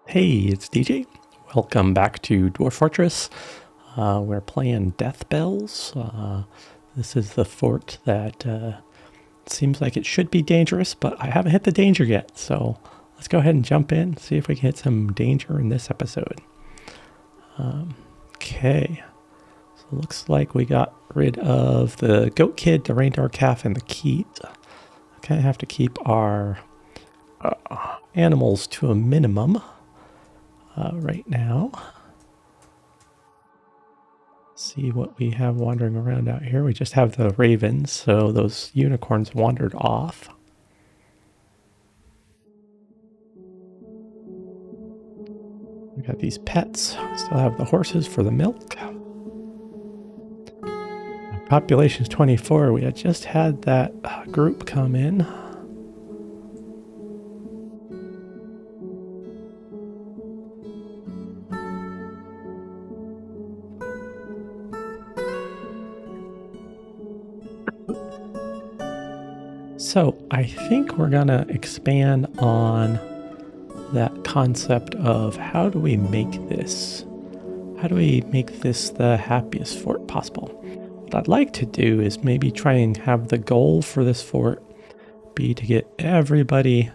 Hey, it's DJ. Welcome back to Dwarf Fortress. We're playing Deathbells. This is the fort that seems like it should be dangerous, but I haven't hit the danger yet. So let's go ahead and jump in, see if we can hit some danger in this episode. Okay. So it looks like we got rid of the goat kid, the reindeer calf, and the keys. Okay, I have to keep our animals to a minimum. Right now. See what we have wandering around out here. We just have the ravens, so those unicorns wandered off. We got these pets. Still have the horses for the milk. Population's 24. We had just had that group come in. So I think we're going to expand on that concept of how do we make this? How do we make this the happiest fort possible? What I'd like to do is maybe try and have the goal for this fort be to get everybody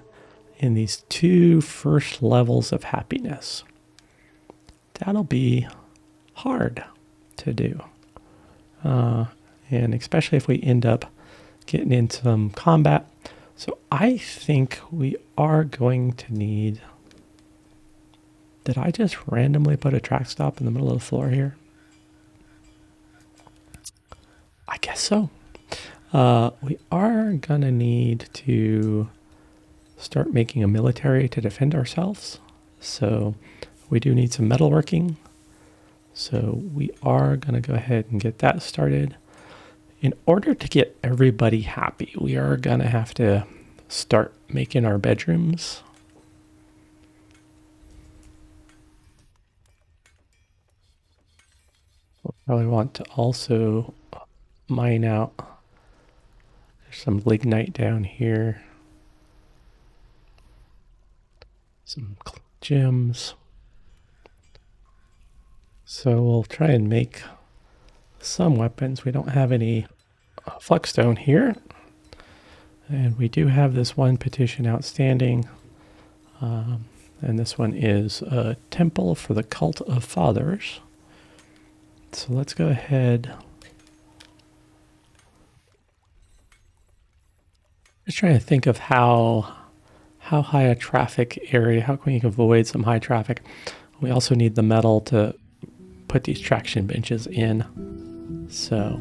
in these two first levels of happiness. That'll be hard to do. And especially if we end up getting into some combat. So I think we are going to need... Did I just randomly put a track stop in the middle of the floor here? I guess so. We are going to need to start making a military to defend ourselves. So we do need some metalworking. So we are going to go ahead and get that started. In order to get everybody happy, we are going to have to start making our bedrooms. We'll probably want to also mine out. There's some lignite down here. Some gems. So we'll try and make some weapons. We don't have any flexstone here. And we do have this one petition outstanding. And this one is a temple for the cult of fathers. So let's go ahead. Just trying to think of how high a traffic area, how can we avoid some high traffic? We also need the metal to put these traction benches in. So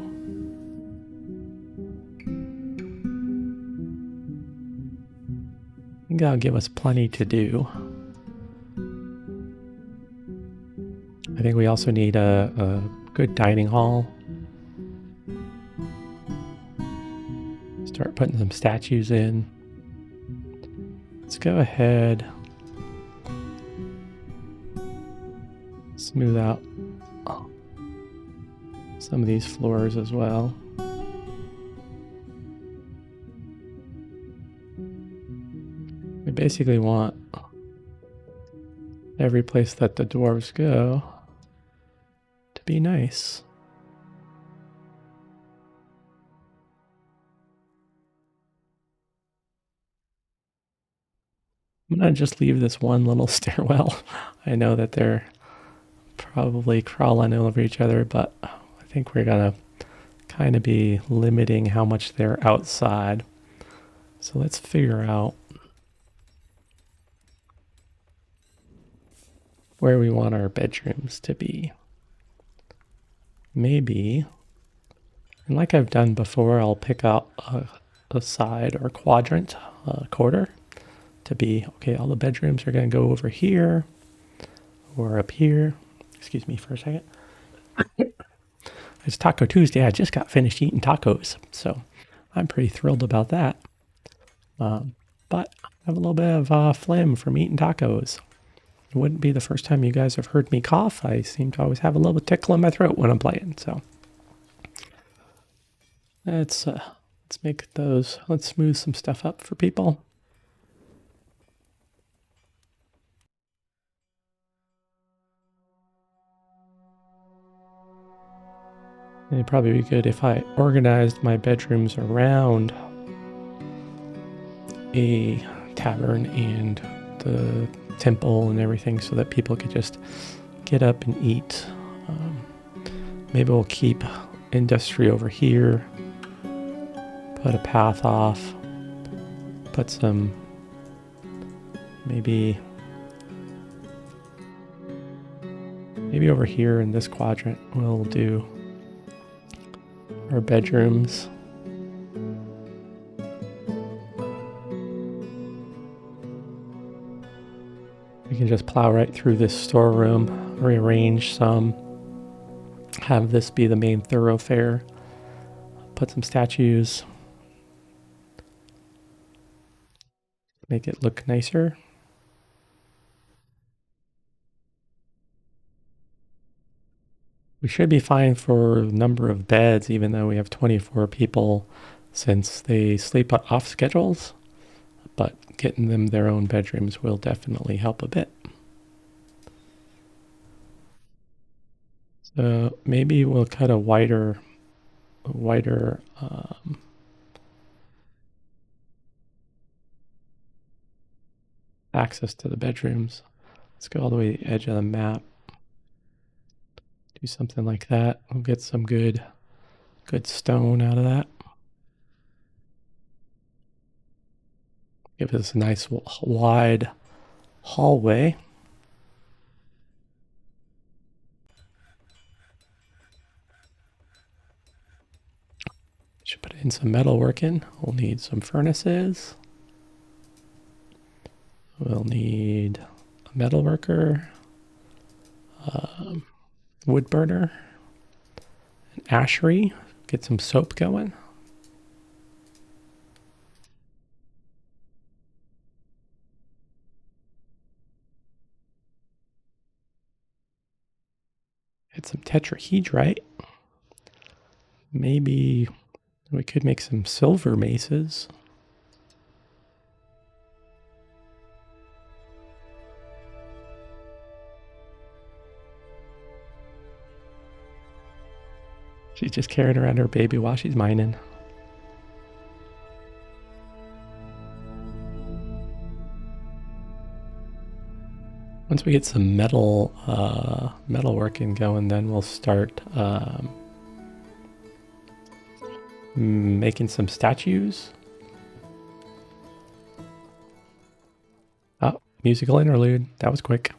I think that'll give us plenty to do. I think we also need a good dining hall. Start putting some statues in. Let's go ahead. Smooth out some of these floors as well. We basically want every place that the dwarves go to be nice. I'm going to just leave this one little stairwell. I know that they're probably crawling over each other, but I think we're going to kind of be limiting how much they're outside. So let's figure out where we want our bedrooms to be. Maybe, and like I've done before, I'll pick out a side or quadrant, quarter, to be, okay, all the bedrooms are going to go over here or up here. Excuse me for a second. It's Taco Tuesday. I just got finished eating tacos, so I'm pretty thrilled about that. But I have a little bit of phlegm from eating tacos. It wouldn't be the first time you guys have heard me cough. I seem to always have a little tickle in my throat when I'm playing, so let's make those, let's smooth some stuff up for people. It'd probably be good if I organized my bedrooms around a tavern and the temple and everything so that people could just get up and eat. Maybe we'll keep industry over here, put a path off, put some, maybe over here in this quadrant we'll do our bedrooms. We can just plow right through this storeroom, rearrange some, have this be the main thoroughfare, put some statues, make it look nicer. We should be fine for number of beds, even though we have 24 people, since they sleep off schedules, but getting them their own bedrooms will definitely help a bit. So maybe we'll cut a wider access to the bedrooms. Let's go all the way to the edge of the map. Do something like that. We'll get some good stone out of that. Give us a nice wide hallway. Should put in some metal working. We'll need some furnaces. We'll need a metal worker, wood burner, an ashery, get some soap going. Get some tetrahedrite. Maybe we could make some silver maces. She's just carrying around her baby while she's mining. Once we get some metal working going, then we'll start making some statues. Oh, musical interlude. That was quick.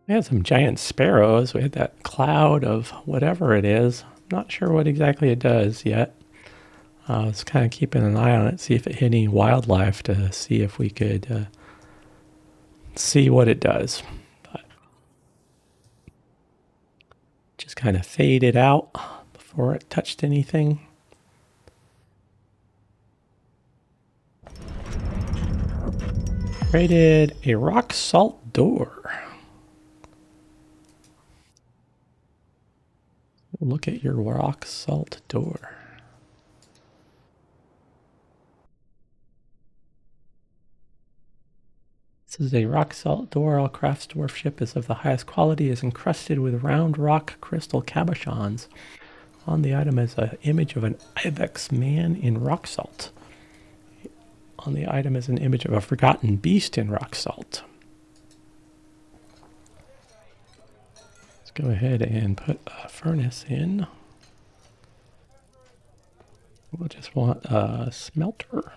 We had some giant sparrows. We had that cloud of whatever it is. I'm not sure what exactly it does yet. I was kind of keeping an eye on it, see if it hit any wildlife to see if we could see what it does. But just kind of faded out before it touched anything. Created a rock salt door. Look at your rock salt door. This is a rock salt door. All crafts dwarf ship is of the highest quality, is encrusted with round rock crystal cabochons. On the item is an image of an ibex man in rock salt. On the item is an image of a forgotten beast in rock salt. Let's go ahead and put a furnace in. We'll just want a smelter.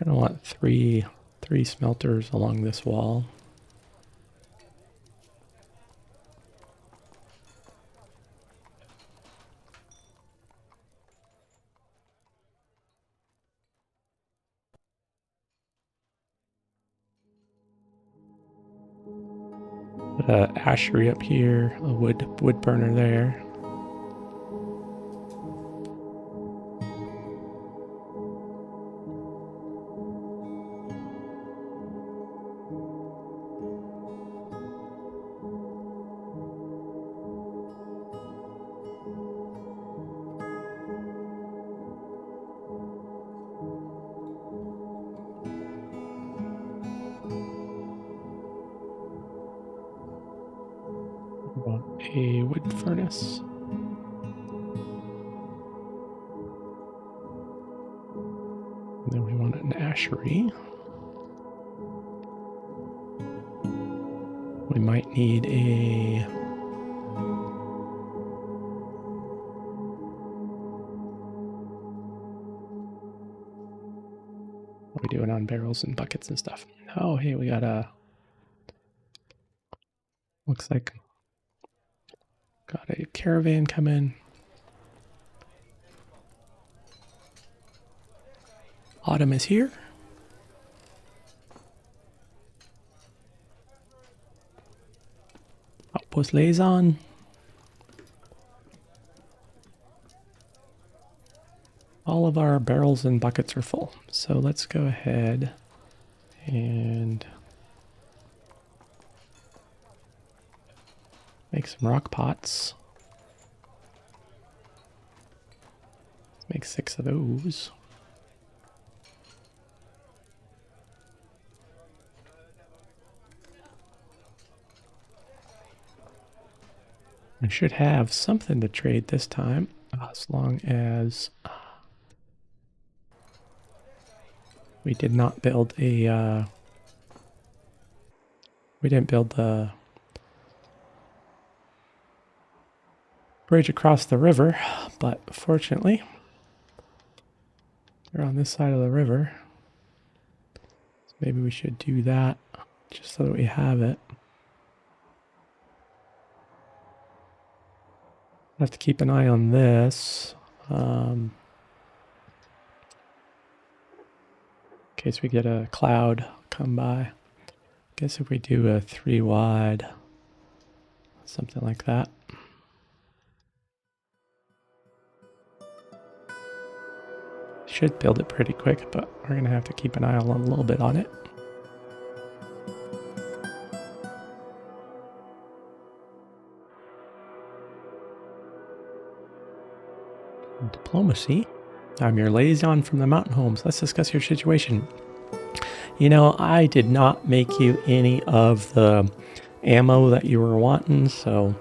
I'm gonna want three smelters along this wall. Put a ashery up here, a wood burner there. A wood furnace. And then we want an ashery. We might need a what are we doing on barrels and buckets and stuff? Oh, hey, we got a looks like got a caravan coming. Autumn is here. Outpost liaison. All of our barrels and buckets are full. So let's go ahead and make some rock pots. Let's make 6 of those. I should have something to trade this time, as long as we did not build a, we didn't build the bridge across the river, but fortunately, they're on this side of the river. So maybe we should do that, just so that we have it. I have to keep an eye on this. In case we get a cloud come by. I guess if we do a 3 wide, something like that. Should build it pretty quick, but we're going to have to keep an eye on a little bit on it. Diplomacy. I'm your liaison from the mountain homes. Let's discuss your situation. You know, I did not make you any of the ammo that you were wanting, so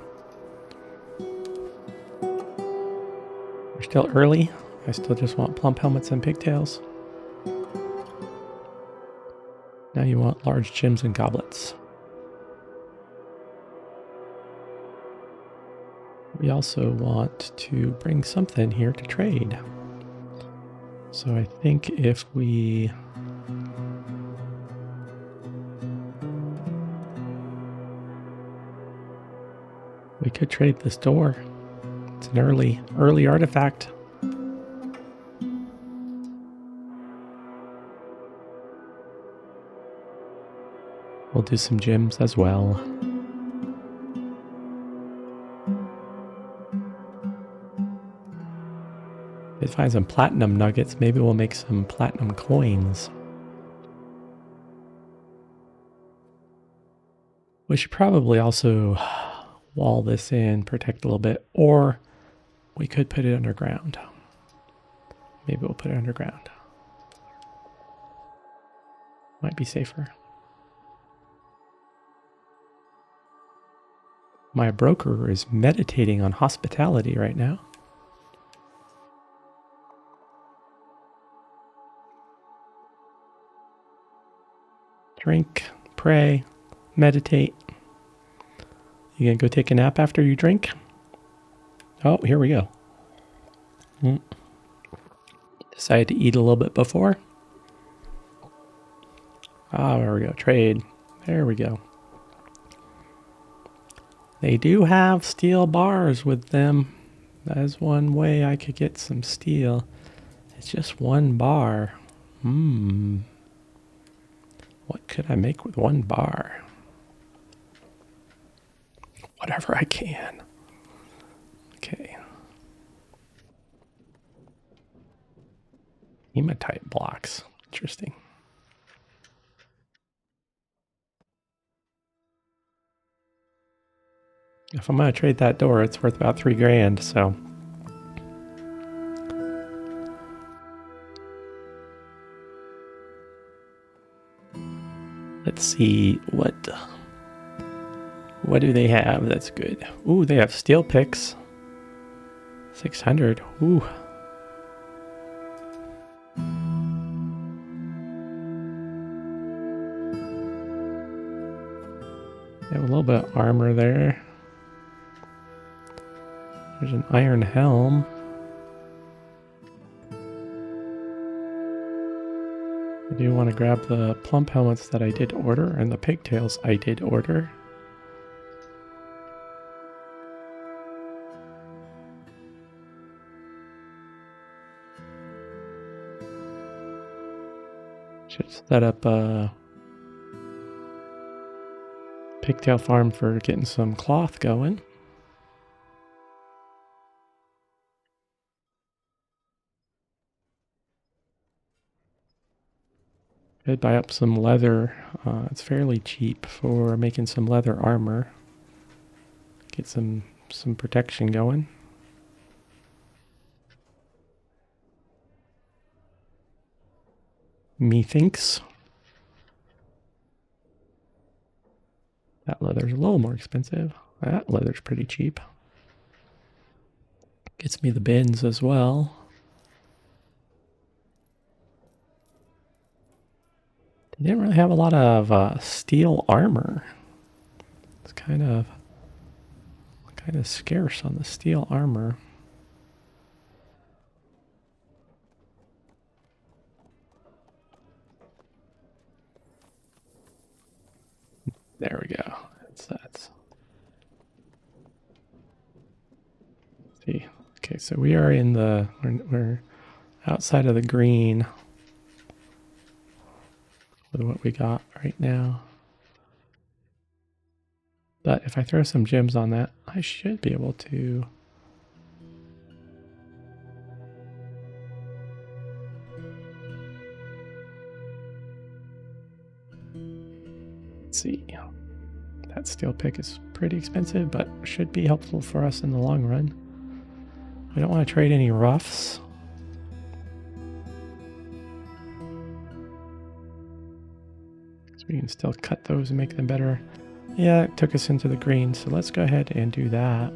we're still early. I still just want plump helmets and pigtails. Now you want large gems and goblets. We also want to bring something here to trade. So I think if we could trade this door. It's an early artifact. We'll do some gems as well. If we find some platinum nuggets, maybe we'll make some platinum coins. We should probably also wall this in, protect a little bit, or we could put it underground. Maybe we'll put it underground. Might be safer. My broker is meditating on hospitality right now. Drink, pray, meditate. You gonna go take a nap after you drink? Oh, here we go. Decided to eat a little bit before. Ah, there we go. Trade. There we go. They do have steel bars with them. That is one way I could get some steel. It's just one bar. What could I make with one bar? Whatever I can. Okay. Hematite blocks. Interesting. If I'm going to trade that door, it's worth about 3 grand, so. Let's see, what do they have that's good? Ooh, they have steel picks. 600, ooh. They have a little bit of armor there. There's an iron helm. I do want to grab the plump helmets that I did order and the pigtails I did order. Should set up a pigtail farm for getting some cloth going. Could buy up some leather. It's fairly cheap for making some leather armor. Get some protection going. Methinks that leather's a little more expensive. That leather's pretty cheap. Gets me the bins as well. They didn't really have a lot of steel armor. It's kind of scarce on the steel armor. There we go. That's. See. Okay, so we are in the we're outside of the green with what we got right now. But if I throw some gems on that, I should be able to Let's see. That steel pick is pretty expensive, but should be helpful for us in the long run. We don't want to trade any roughs. So we can still cut those and make them better. Yeah, it took us into the green, so let's go ahead and do that.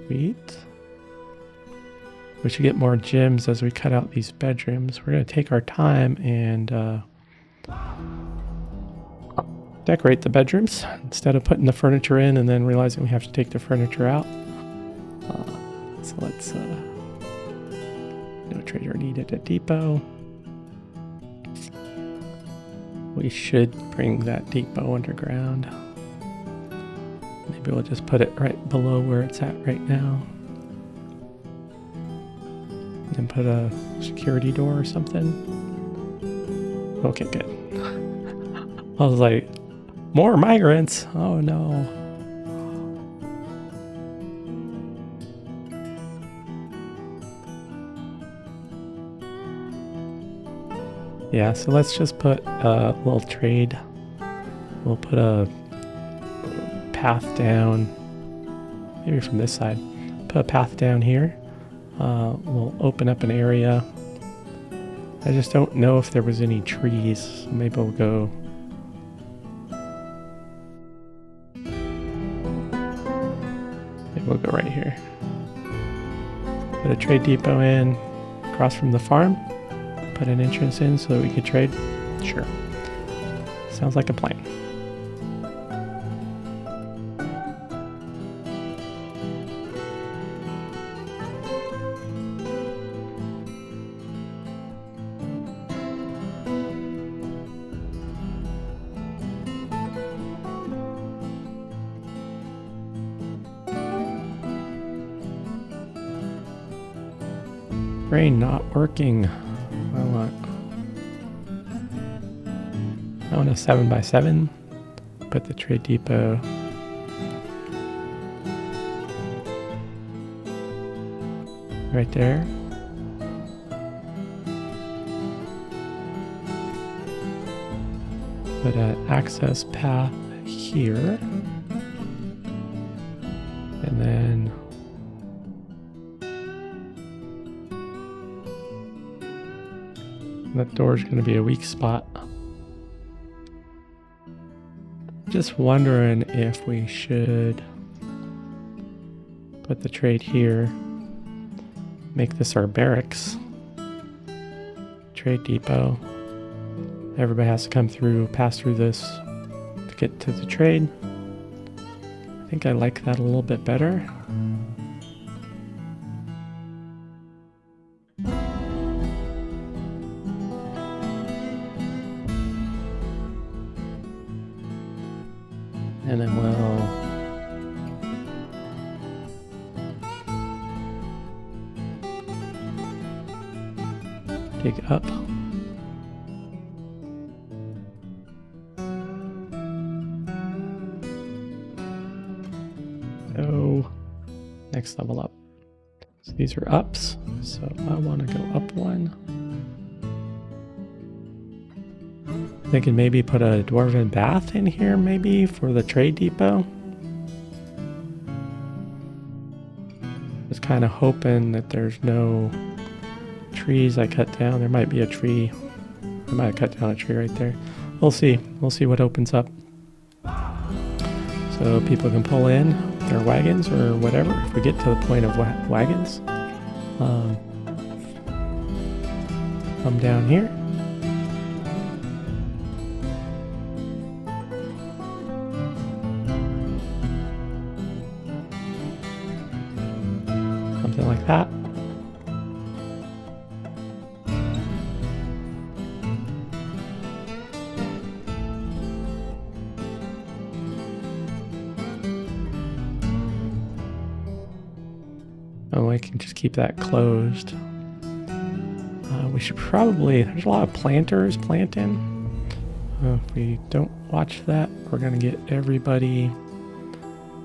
Sweet. We should get more gems as we cut out these bedrooms. We're going to take our time and decorate the bedrooms instead of putting the furniture in and then realizing we have to take the furniture out. So let's no trader needed at depot. We should bring that depot underground. Maybe we'll just put it right below where it's at right now. And put a security door or something. Okay, good. I was like, more migrants. Oh no. Yeah, so let's just put a little trade. We'll put a path down, maybe from this side. Put a path down here. We'll open up an area. I just don't know if there was any trees. So maybe we'll go. Maybe we'll go right here. Put a trade depot in across from the farm. Put an entrance in so that we could trade? Sure. Sounds like a plan. Brain not working. I want a 7x7. Put the trade depot right there. Put an access path here. And then that door's going to be a weak spot. Just wondering if we should put the trade here, make this our barracks, trade depot. Everybody has to come through, pass through this to get to the trade. I think I like that a little bit better. And then we'll dig up. So next level up. So these are ups. So I want to go up one. Thinking maybe put a dwarven bath in here maybe for the trade depot. Just kind of hoping that there's no trees I cut down. There might be a tree. I might have cut down a tree right there. We'll see. We'll see what opens up. So people can pull in their wagons or whatever if we get to the point of wagons. Come down here. Something like that. Oh, I can just keep that closed. We should probably, there's a lot of planters planting. If we don't watch that, we're going to get everybody,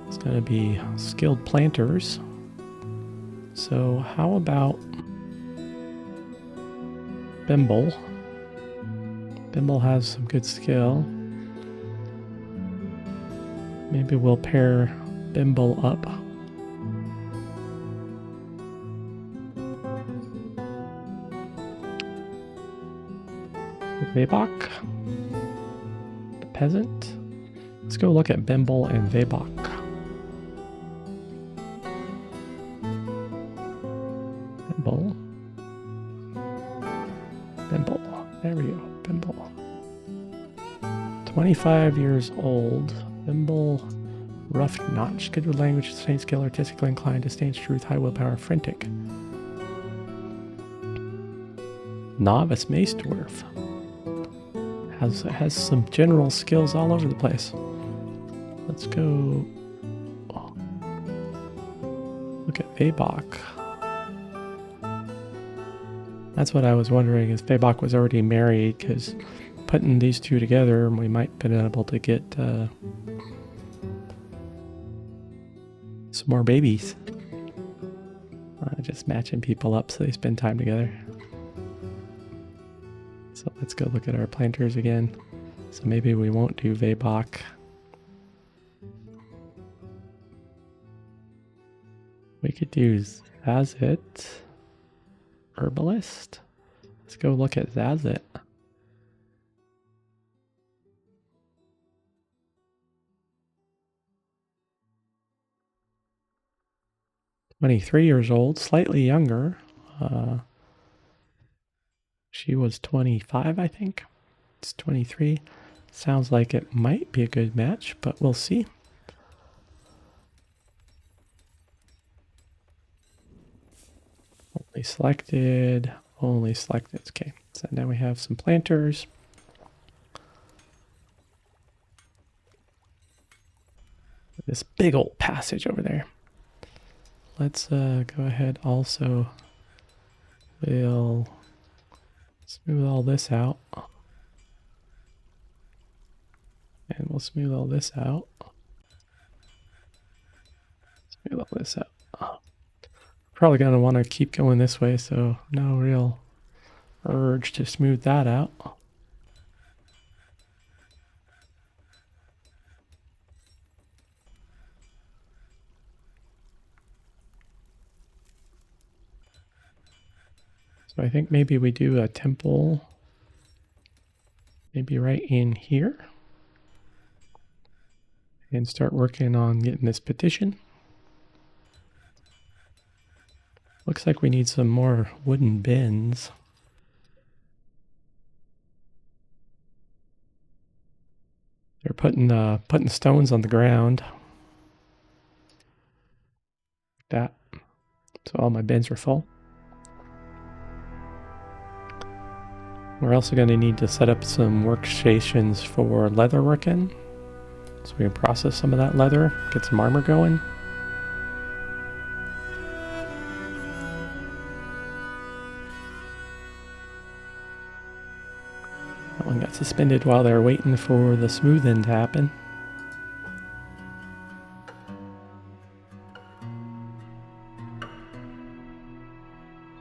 it's going to be skilled planters. So how about Bimble? Bimble has some good skill. Maybe we'll pair Bimble up. Vebok, the peasant. Let's go look at Bimble and Vebok. Bimble. Bimble. There we go. Bimble. 25 years old. Bimble. Rough notch. Good with language, sustained skill, artistically inclined, disdains truth, high willpower, frantic. Novice mace dwarf. Has some general skills all over the place. Let's go look at Vebok. That's what I was wondering, is Vebok was already married, because putting these two together, we might have been able to get some more babies. Just matching people up so they spend time together. So let's go look at our planters again. So maybe we won't do Vebok. We could do Zazit. Herbalist. Let's go look at Zazit. "23 years old, slightly younger. She was 25, I think. It's 23. Sounds like it might be a good match, but we'll see. Only selected. Only selected. Okay, so now we have some planters. This big old passage over there. Let's go ahead also. We'll smooth all this out. And we'll smooth all this out. Smooth all this out. Probably going to want to keep going this way, so no real urge to smooth that out. So I think maybe we do a temple, maybe right in here, and start working on getting this petition. Looks like we need some more wooden bins. They're putting stones on the ground. Like that. So all my bins are full. We're also going to need to set up some workstations for leather working, so we can process some of that leather, get some armor going. That one got suspended while they were waiting for the smoothing to happen.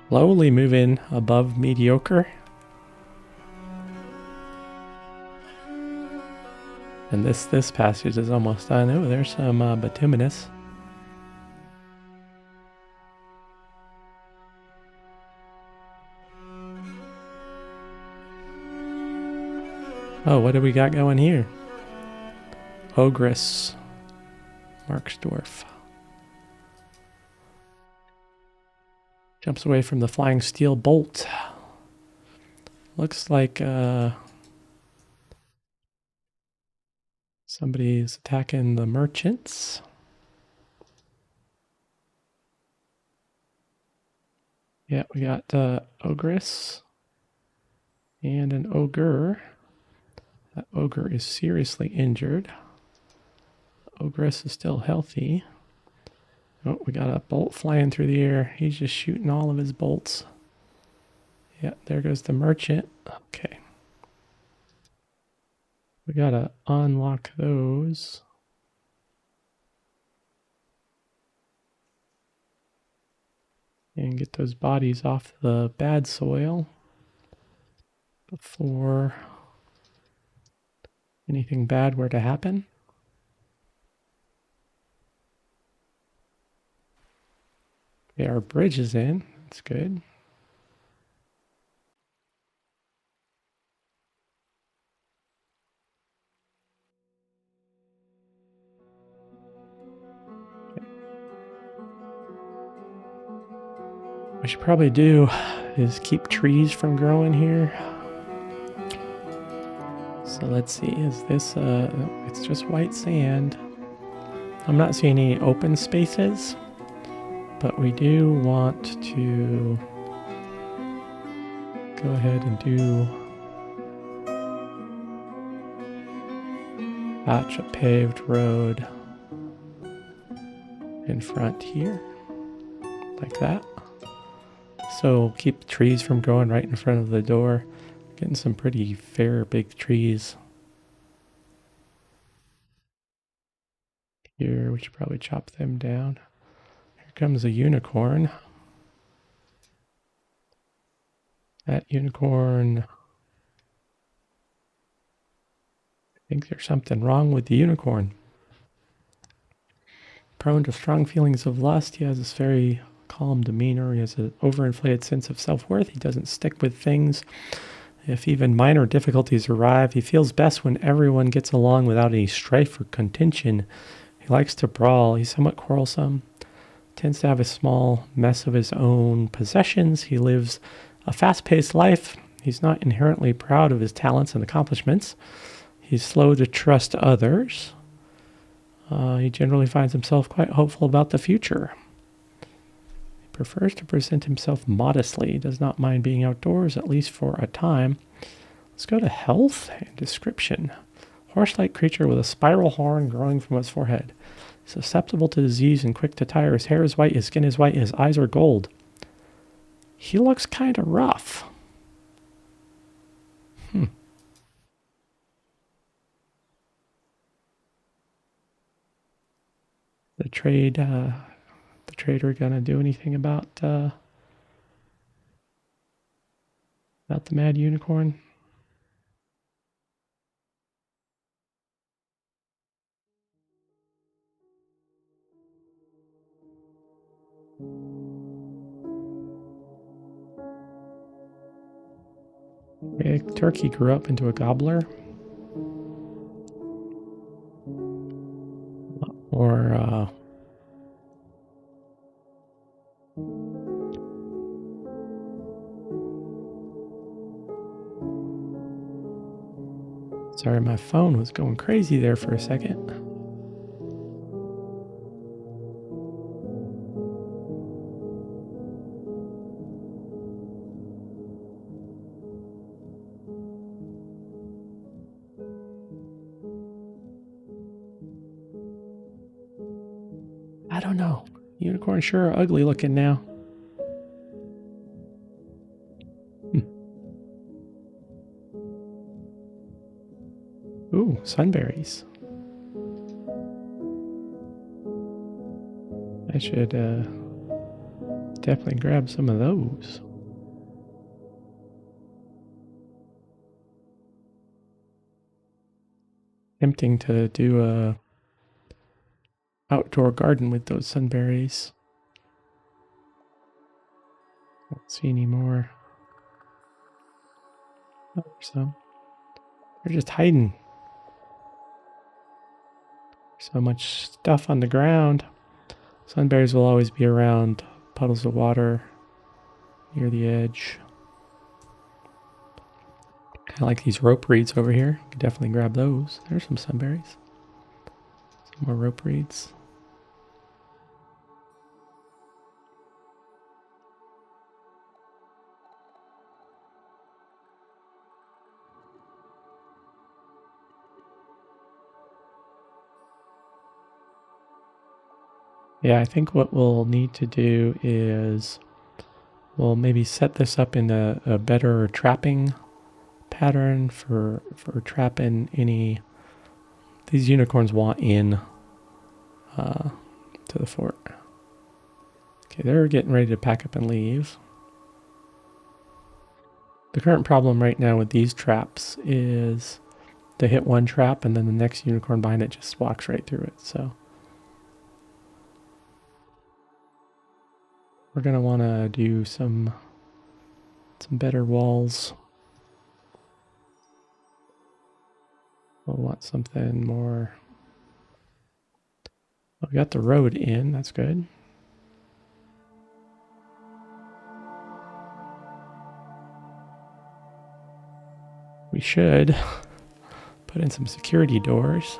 Slowly moving above mediocre. And this passage is almost done. Oh, there's some bituminous. Oh, what do we got going here? Ogress. Marksdorf. Jumps away from the flying steel bolt. Looks like somebody's attacking the merchants. Yeah, we got Ogress and an ogre. That ogre is seriously injured. Ogress is still healthy. Oh, we got a bolt flying through the air. He's just shooting all of his bolts. Yeah, there goes the merchant. Okay. We gotta unlock those. And get those bodies off the bad soil before Anything bad were to happen? Okay, our bridge is in. That's good. What I should probably do is keep trees from growing here. So let's see, is this, it's just white sand. I'm not seeing any open spaces, but we do want to go ahead and do patch a paved road in front here, like that. So keep trees from growing right in front of the door. Getting some pretty fair big trees here. We should probably chop them down. Here comes a unicorn. That unicorn, I think there's something wrong with the unicorn. Prone to strong feelings of lust, he has this very calm demeanor. He has an overinflated sense of self-worth. He doesn't stick with things. If even minor difficulties arrive, he feels best when everyone gets along without any strife or contention. He likes to brawl. He's somewhat quarrelsome. Tends to have a small mess of his own possessions. He lives a fast-paced life. He's not inherently proud of his talents and accomplishments. He's slow to trust others. He generally finds himself quite hopeful about the future. He prefers to present himself modestly. He does not mind being outdoors, at least for a time. Let's go to health and description. Horse-like creature with a spiral horn growing from his forehead. Susceptible to disease and quick to tire. His hair is white, his skin is white, his eyes are gold. He looks kind of rough. The trader gonna do anything about the mad unicorn? Okay, turkey grew up into a gobbler. Or sorry, my phone was going crazy there for a second. I don't know. Unicorns sure are ugly looking now. Ooh, sunberries. I should definitely grab some of those. Tempting to do a outdoor garden with those sunberries. Don't see any more. Oh, there's some. They're just hiding. So much stuff on the ground. Sunberries will always be around puddles of water near the edge. Kind of like these rope reeds over here. Could definitely grab those. There's some sunberries. Some more rope reeds. Yeah, I think what we'll need to do is we'll maybe set this up in a better trapping pattern for trapping any these unicorns want in to the fort. Okay, they're getting ready to pack up and leave. The current problem right now with these traps is to hit one trap, and then the next unicorn behind it just walks right through it. So we're going to want to do some better walls. We'll want something more. Well, we got the road in, that's good. We should put in some security doors.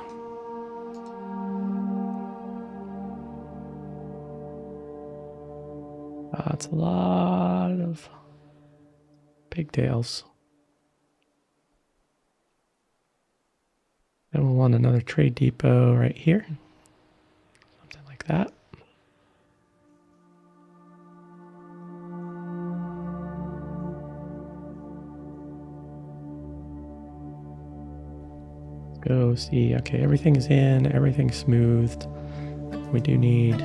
That's a lot of pigtails. And we'll want another trade depot right here. Something like that. Let's go see. Okay, everything's in, everything's smoothed. We do need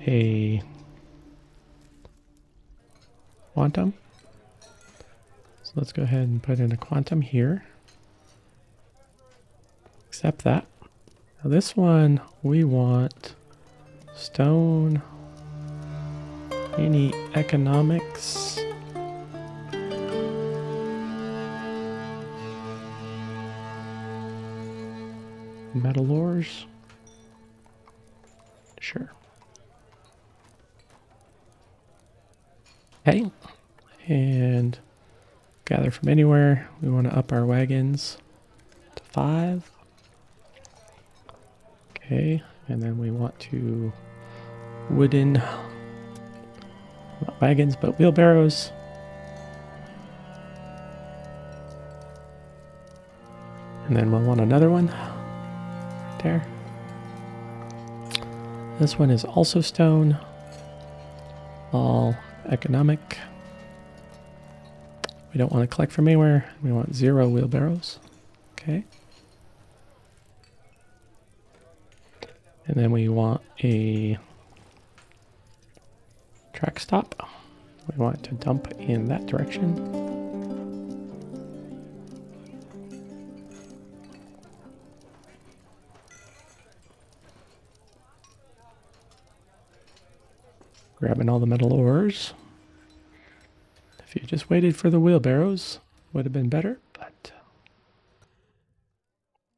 a quantum. So let's go ahead and put in a quantum here. Accept that. Now this one, we want stone, any economics. Metal ores. Sure. Okay. And gather from anywhere. We want to up our wagons to 5. Okay, and then we want to wooden, not wagons, but wheelbarrows. And then we'll want another one right there. This one is also stone, all economic. We don't want to collect from anywhere. We want 0 wheelbarrows. Okay. And then we want a track stop. We want it to dump in that direction. Grabbing all the metal ores. If you just waited for the wheelbarrows, would have been better, but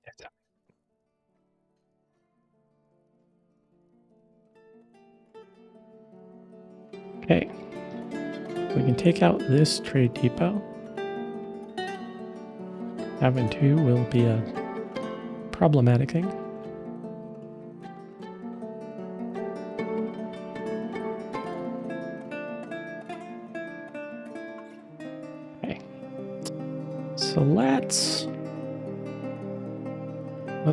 it's up. Okay, we can take out this trade depot. Having 2 will be a problematic thing. Okay, so let's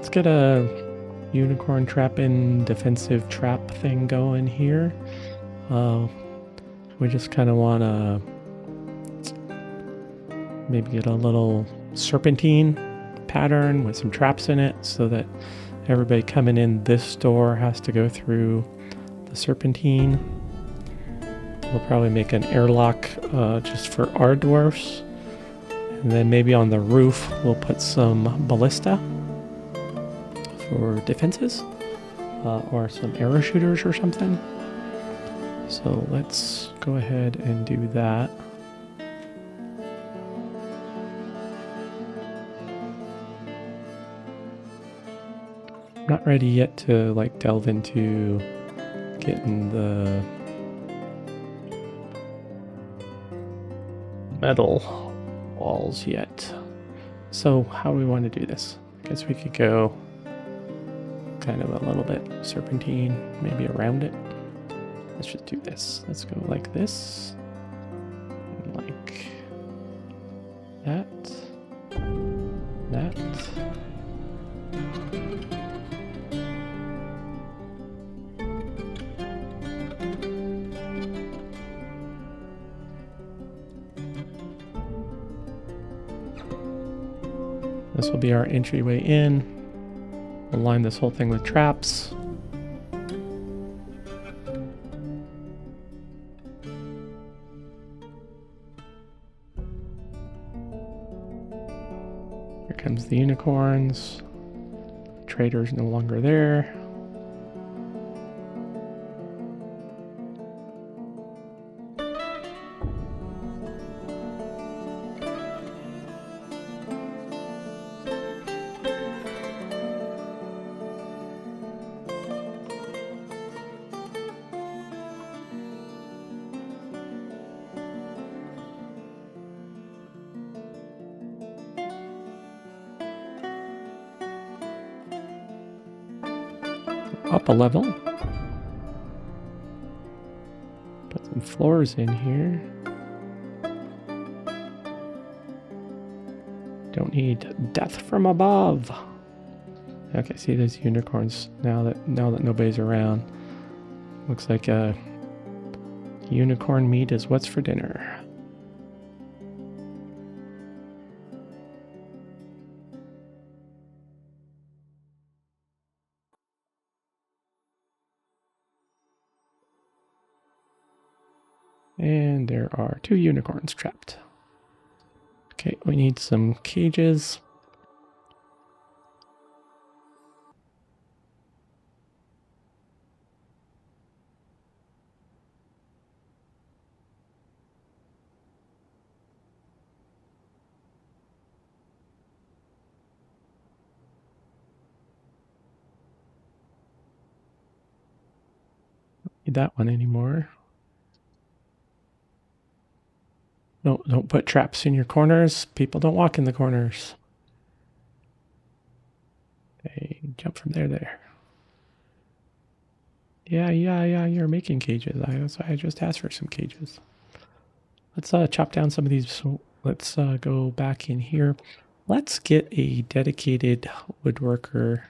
get a unicorn trap-in defensive trap thing going here. We just kind of want to maybe get a little serpentine pattern with some traps in it so that everybody coming in this door has to go through the serpentine. We'll probably make an airlock just for our dwarfs. And then maybe on the roof we'll put some ballista for defenses or some arrow shooters or something. So let's go ahead and do that. Not ready yet to like delve into getting the metal walls yet. So how do we want to do this? I guess we could go kind of a little bit serpentine, maybe around it. Let's just do this. Let's go like this, and like that, that. This will be our entryway in. We'll line this whole thing with traps. comes the unicorns. Trader's no longer there. Up a level. Put some floors in here. Don't need death from above. Okay, see those unicorns now that nobody's around. Looks like unicorn meat is what's for dinner. And there are 2 unicorns trapped. Okay, we need some cages. Need that one anymore. No, don't put traps in your corners. People don't walk in the corners. They jump from there to there. Yeah, you're making cages. That's why I just asked for some cages. Let's chop down some of these. So let's go back in here. Let's get a dedicated woodworker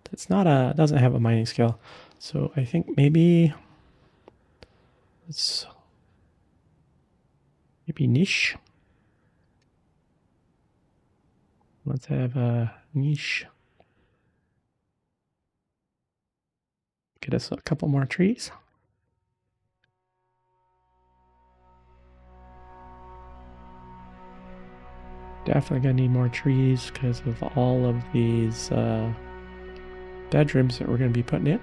that's doesn't have a mining skill. So I think maybe niche. Let's have a niche. Get us a couple more trees. Definitely gonna need more trees because of all of these bedrooms that we're gonna be putting in.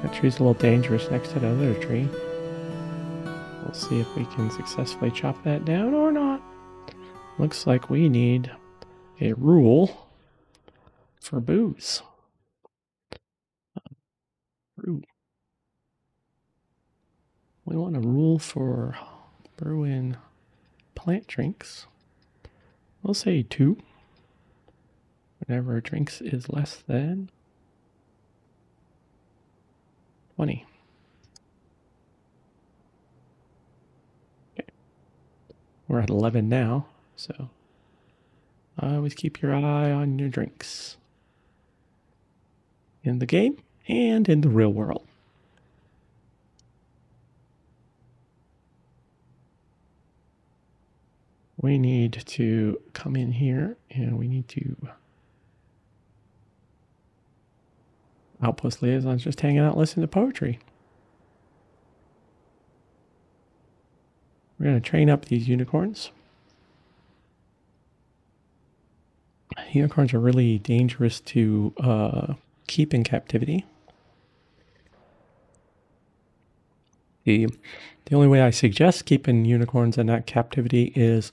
That tree's a little dangerous next to the other tree. We'll see if we can successfully chop that down or not. Looks like we need a rule for booze. Brew. We want a rule for brewing plant drinks. We'll say 2. Whenever drinks is less than 20. Okay. We're at 11 now, so always keep your eye on your drinks. In the game and in the real world. We need to come in here and we need to outpost liaisons just hanging out listening to poetry. We're going to train up these unicorns. Unicorns are really dangerous to keep in captivity. The only way I suggest keeping unicorns in that captivity is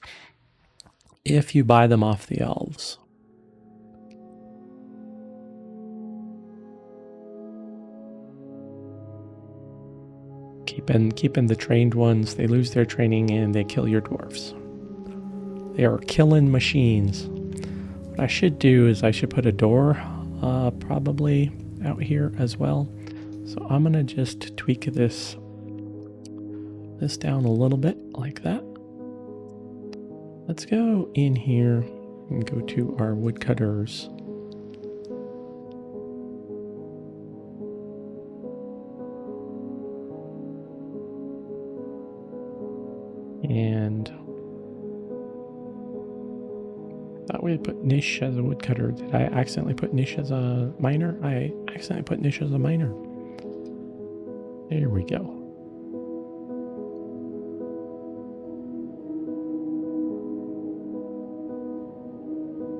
if you buy them off the elves. Keeping the trained ones, they lose their training and they kill your dwarfs. They are killing machines. What I should do is I should put a door probably out here as well. So I'm gonna just tweak this down a little bit like that. Let's go in here and go to our woodcutters. And I thought we had put Nish as a woodcutter. Did I accidentally put Nish as a miner? I accidentally put Nish as a miner. There we go.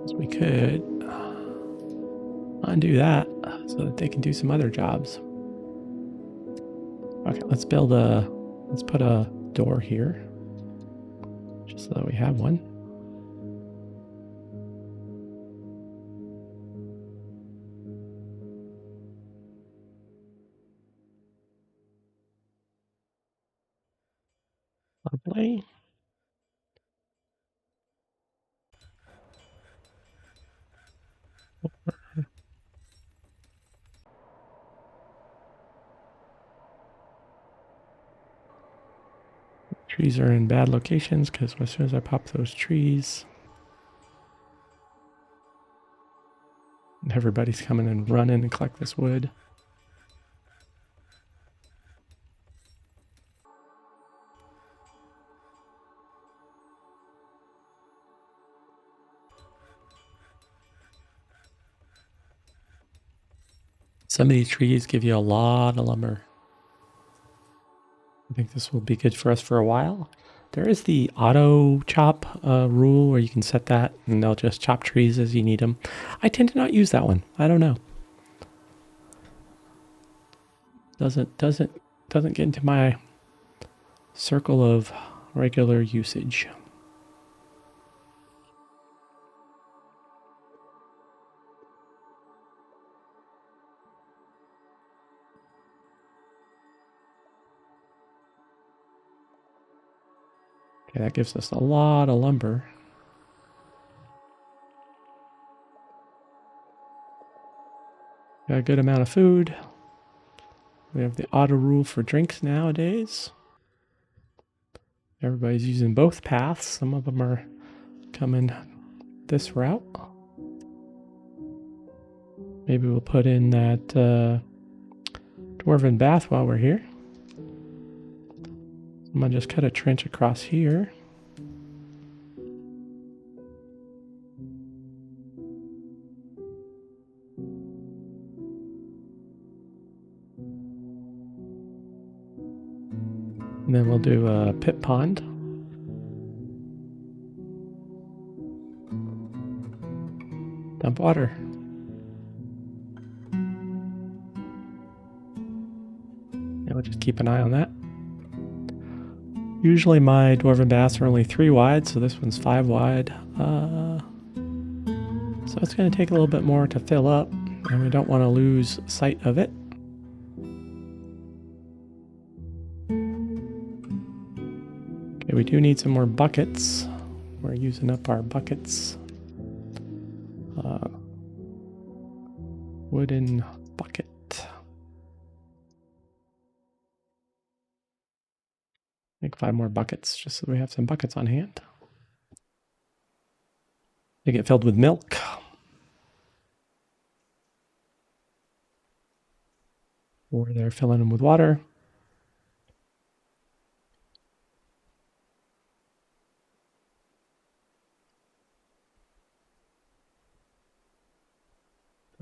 So we could undo that so that they can do some other jobs. Okay, let's put a door here, just so that we have one. Lovely. Trees are in bad locations because as soon as I pop those trees, everybody's coming and running and collect this wood. Some of these trees give you a lot of lumber. I think this will be good for us for a while. There is the auto chop rule where you can set that and they'll just chop trees as you need them. I tend to not use that one. I don't know. Doesn't get into my circle of regular usage. Okay, that gives us a lot of lumber. Got a good amount of food. We have the auto rule for drinks nowadays. Everybody's using both paths. Some of them are coming this route. Maybe we'll put in that dwarven bath while we're here. I'm gonna just cut a trench across here. And then we'll do a pit pond. Dump water. And we'll just keep an eye on that. Usually my dwarven baths are only 3 wide, so this one's 5 wide. So it's going to take a little bit more to fill up, and we don't want to lose sight of it. Okay, we do need some more buckets. We're using up our buckets. Wooden bucket. Make 5 more buckets just so we have some buckets on hand. They get filled with milk. Or they're filling them with water.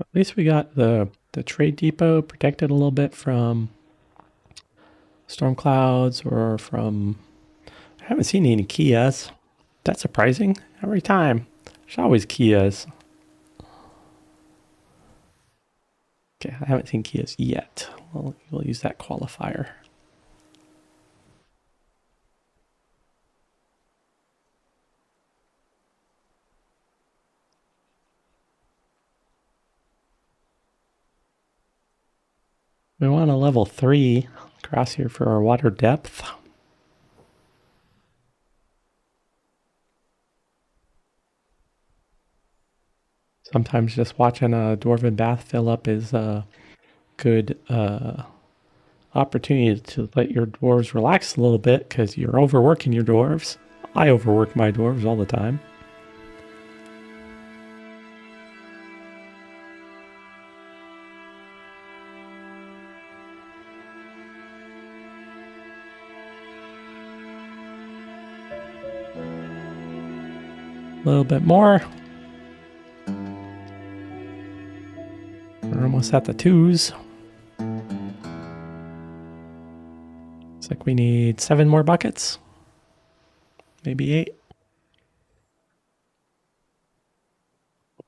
At least we got the trade depot protected a little bit from storm clouds or from... I haven't seen any Kias. That's surprising. Every time. There's always Kias. Okay, I haven't seen Kias yet. We'll use that qualifier. We want a level 3 across here for our water depth. Sometimes just watching a dwarven bath fill up is a good opportunity to let your dwarves relax a little bit because you're overworking your dwarves. I overwork my dwarves all the time. A little bit more. We're almost at the 2s. Looks like we need 7 more buckets. Maybe 8.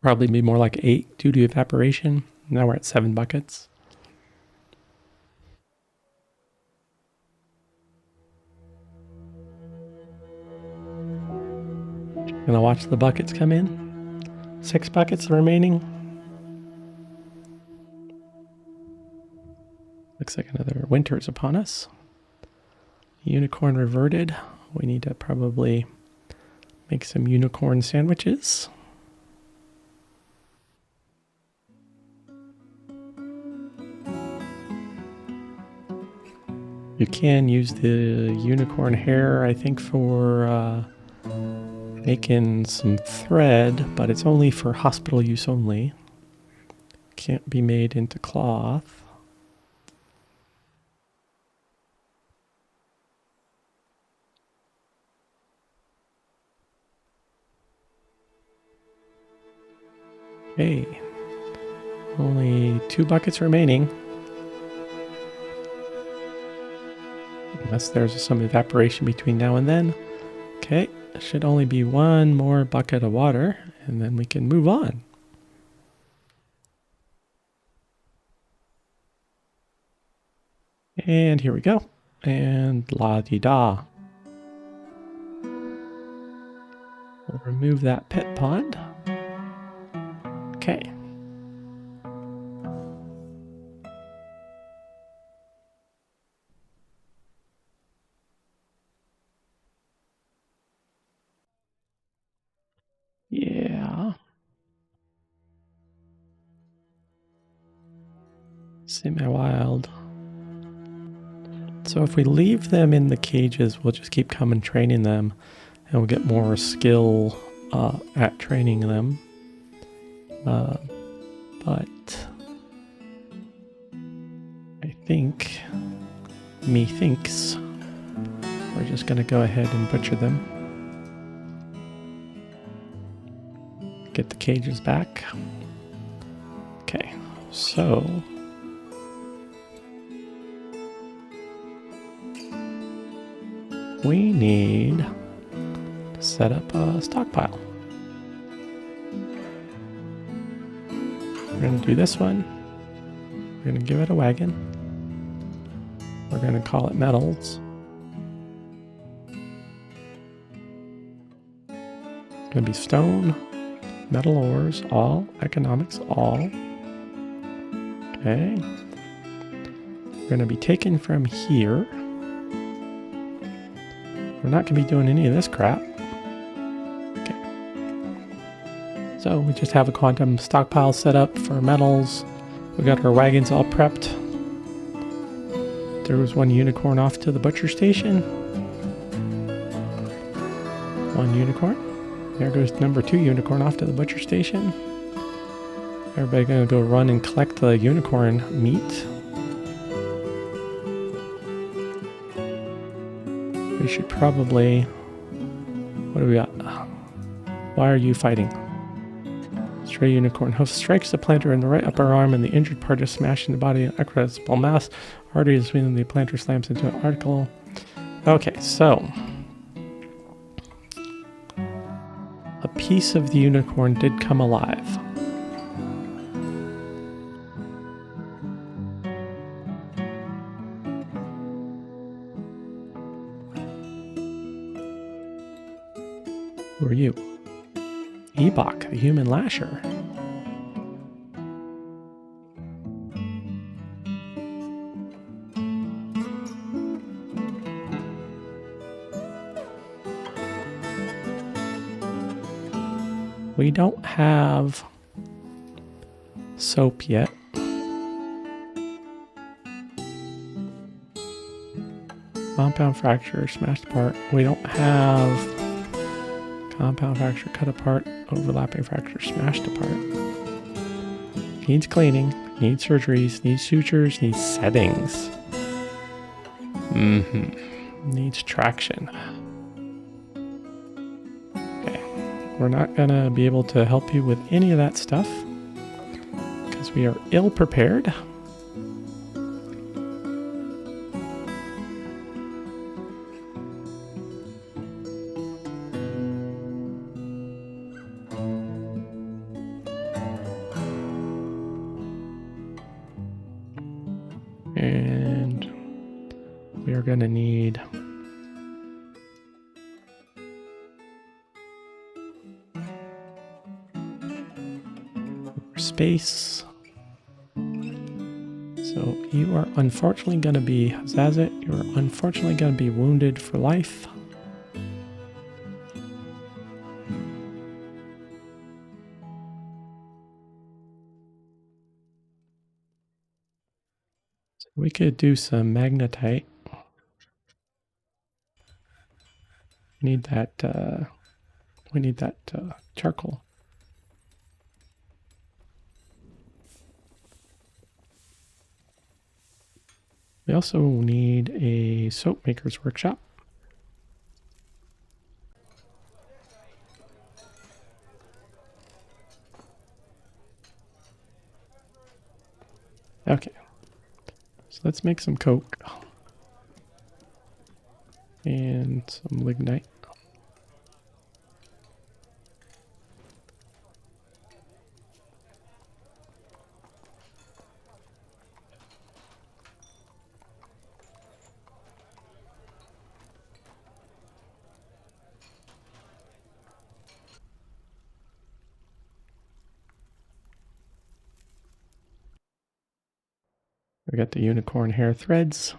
Probably be more like 8 due to evaporation. Now we're at 7 buckets. Gonna watch the buckets come in. 6 buckets remaining. Looks like another winter is upon us. Unicorn reverted. We need to probably make some unicorn sandwiches. You can use the unicorn hair, I think, for making some thread, but it's only for hospital use only. Can't be made into cloth. Okay, only 2 buckets remaining. Unless there's some evaporation between now and then. Okay, it should only be 1 more bucket of water, and then we can move on. And here we go. And la-di-da. We'll remove that pit pond. Okay. Yeah. Semi-wild. So if we leave them in the cages, we'll just keep coming training them, and we'll get more skill at training them. But I think, methinks, we're just going to go ahead and butcher them. Get the cages back. Okay, so we need to set up a stockpile. We're going to do this one. We're going to give it a wagon. We're going to call it metals. It's going to be stone, metal ores, all, economics, all. Okay. We're going to be taken from here. We're not going to be doing any of this crap. Okay. So we just have a quantum stockpile set up for metals. We got our wagons all prepped. There was 1 unicorn off to the butcher station. 1 unicorn. There goes number 2 unicorn off to the butcher station. Everybody gonna go run and collect the unicorn meat. We should probably... What do we got? Why are you fighting? Stray unicorn hoof strikes the planter in the right upper arm, and the injured part is smashed in the body. An incredible mass. Artery is when the planter slams into an article. Okay, so a piece of the unicorn did come alive. Who are you? Ebok, the human lasher. We don't have soap yet. Compound fracture, smashed apart. We don't have compound fracture, cut apart, overlapping fracture, smashed apart. Needs cleaning, needs surgeries, needs sutures, needs settings. Needs traction. Okay, we're not going to be able to help you with any of that stuff because we are ill prepared. And we are going to need space. So you are unfortunately going to be, Zazit, you are unfortunately going to be wounded for life. So we could do some magnetite. We need that charcoal. We also need a soap maker's workshop. Okay, so let's make some coke and some lignite. We got the unicorn hair threads.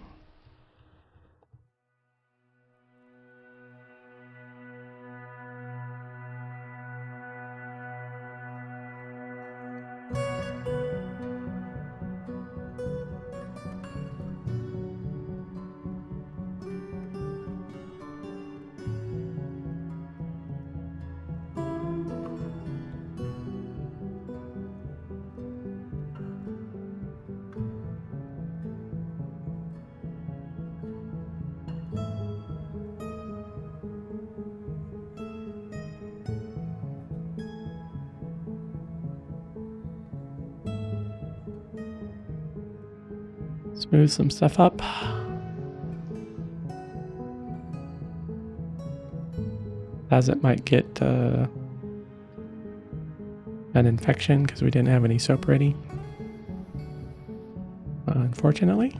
Smooth some stuff up. As it might get an infection because we didn't have any soap ready. Unfortunately.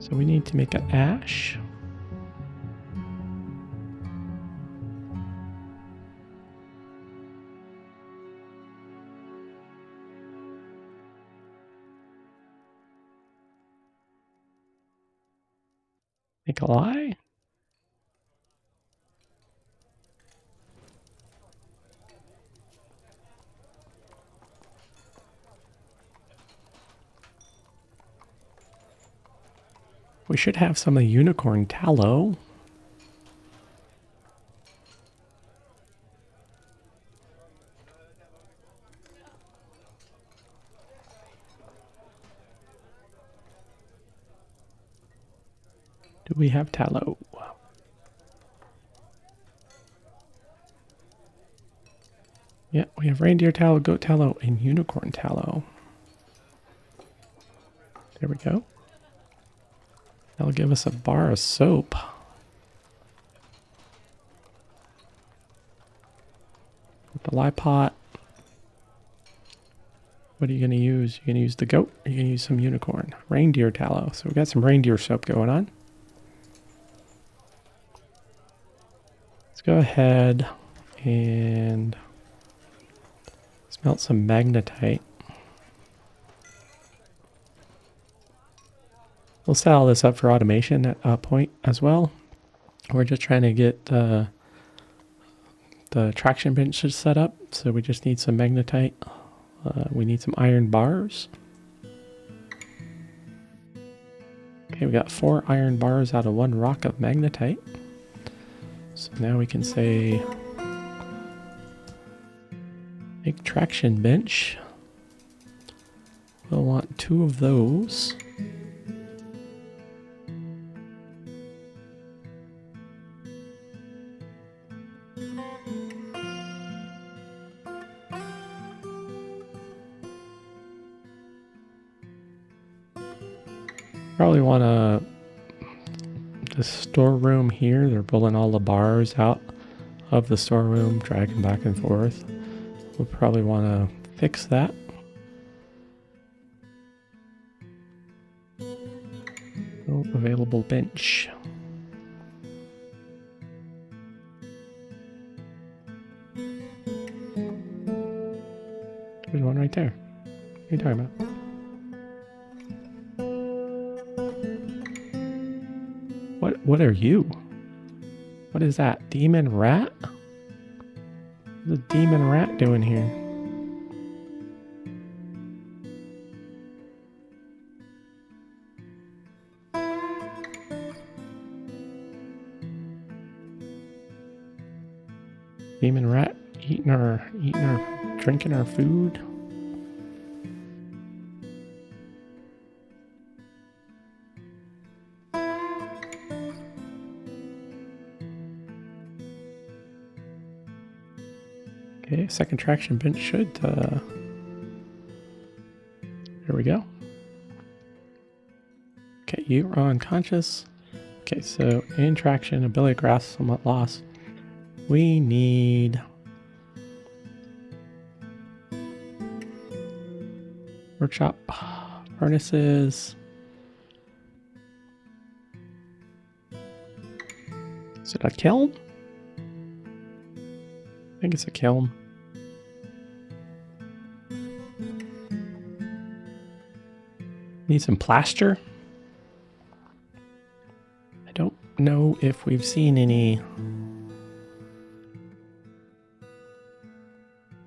So we need to make an ash. Make a lye. We should have some of the unicorn tallow. Do we have tallow? Yeah, we have reindeer tallow, goat tallow, and unicorn tallow. There we go. That'll give us a bar of soap. With the lye pot. What are you going to use? You're going to use the goat, or you're going to use some unicorn? Reindeer tallow. So we've got some reindeer soap going on. Let's go ahead and smelt some magnetite. We'll set all this up for automation at a point as well. We're just trying to get the traction benches set up. So we just need some magnetite. We need some iron bars. Okay, we got 4 iron bars out of 1 rock of magnetite. So now we can say make traction bench. We'll want 2 of those. Probably want to... The storeroom here, they're pulling all the bars out of the storeroom, dragging back and forth. We'll probably want to fix that. Oh, available bench. There's one right there. What are you talking about? What are you? What is that? Demon rat? What's a demon rat doing here? Demon rat drinking our food. Okay, second traction bench should, there we go. Okay, you are unconscious. Okay, so in traction, ability grasp somewhat lost. We need workshop furnaces. Is it a kiln? I think it's a kiln. Need some plaster. I don't know if we've seen any.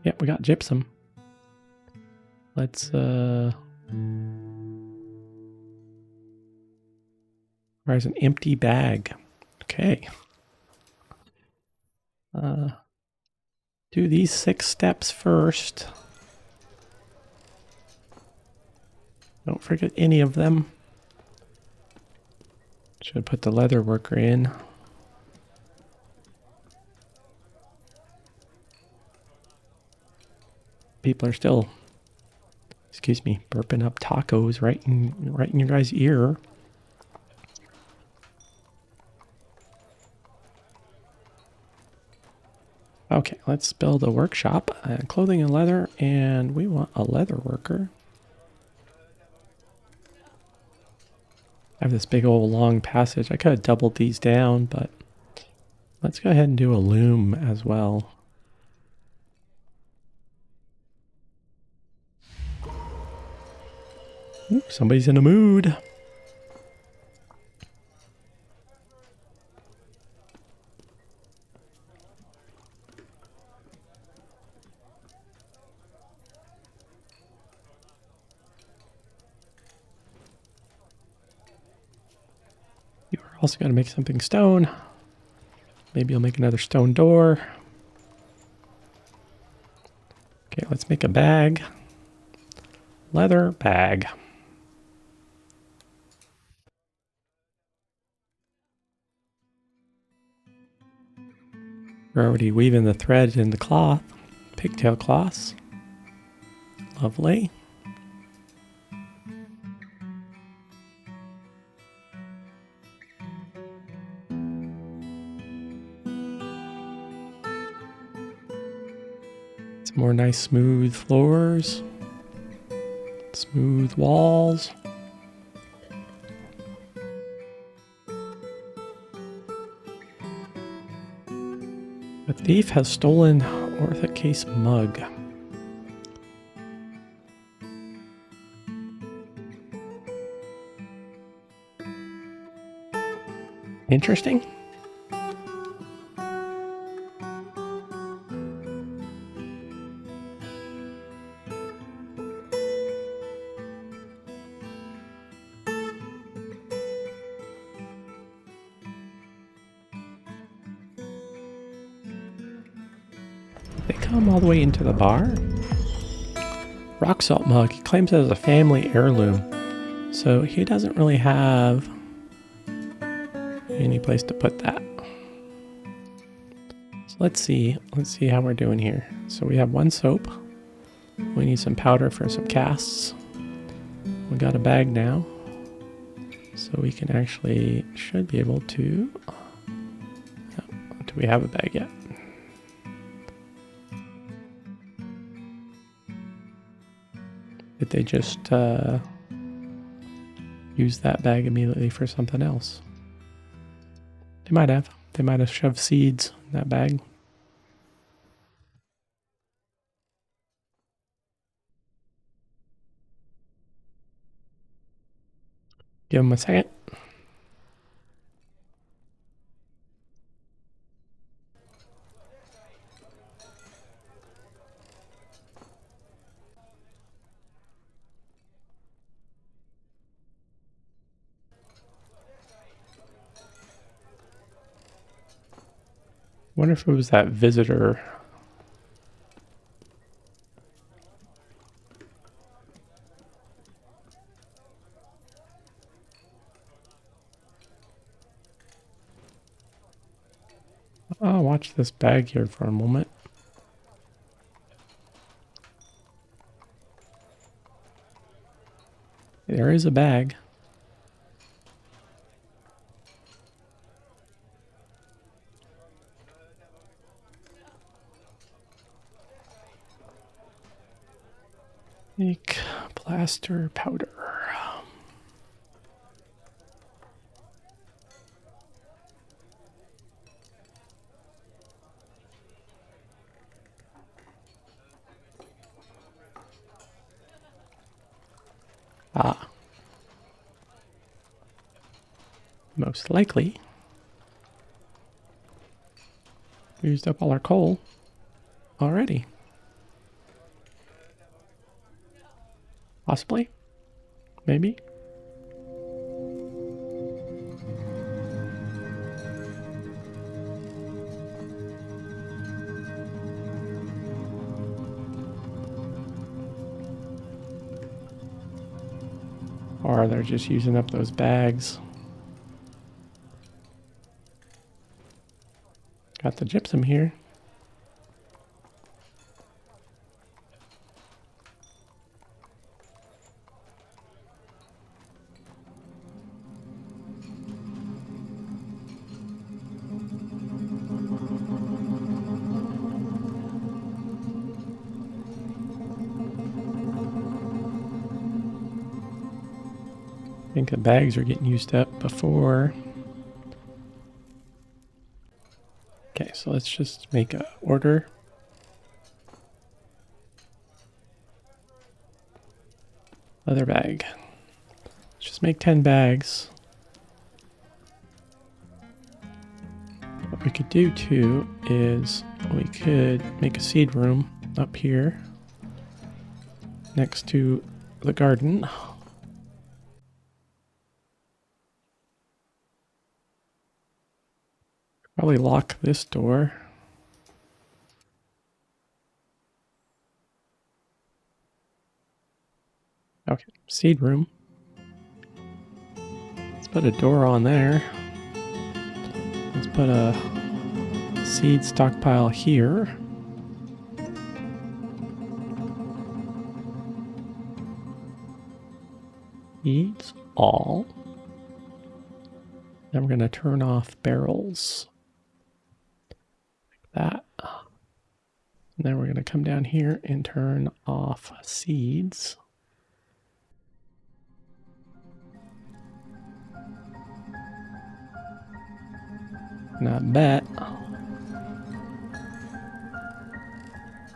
Yep, we got gypsum. Let's there's an empty bag. Okay. Do these 6 steps first. Don't forget any of them. Should put the leather worker in. People are still, excuse me, burping up tacos right in your guys' ear. Okay, let's build a workshop. Clothing and leather, and we want a leather worker. I have this big old long passage. I could have doubled these down, but let's go ahead and do a loom as well. Ooh, somebody's in a mood. Also got to make something stone. Maybe I'll make another stone door. Okay, let's make a bag. Leather bag. We're already weaving the thread in the cloth. Pigtail cloths. Lovely. Some more nice smooth floors. Smooth walls. A thief has stolen orthocase mug. Interesting. They come all the way into the bar. Rock salt mug. He claims it as a family heirloom, so he doesn't really have any place to put that. So let's see how we're doing here. So we have 1 soap. We need some powder for some casts. We got a bag now. So we can actually, should be able to, do we have a bag yet? Did they just use that bag immediately for something else? They might have. They might have shoved seeds in that bag. Give them a second. Wonder if it was that visitor. I'll watch this bag here for a moment. There is a bag. Make plaster powder. Ah. Most likely. We used up all our coal already. Possibly. Maybe. Or they're just using up those bags. Got the gypsum here. I think the bags are getting used up before. Okay, so let's just make a order. Leather bag. Let's just make 10 bags. What we could do too is we could make a seed room up here next to the garden. Probably lock this door. Okay, seed room. Let's put a door on there. Let's put a seed stockpile here. Seeds all. Then we're going to turn off barrels. Like that. And then we're going to come down here and turn off seeds. And I bet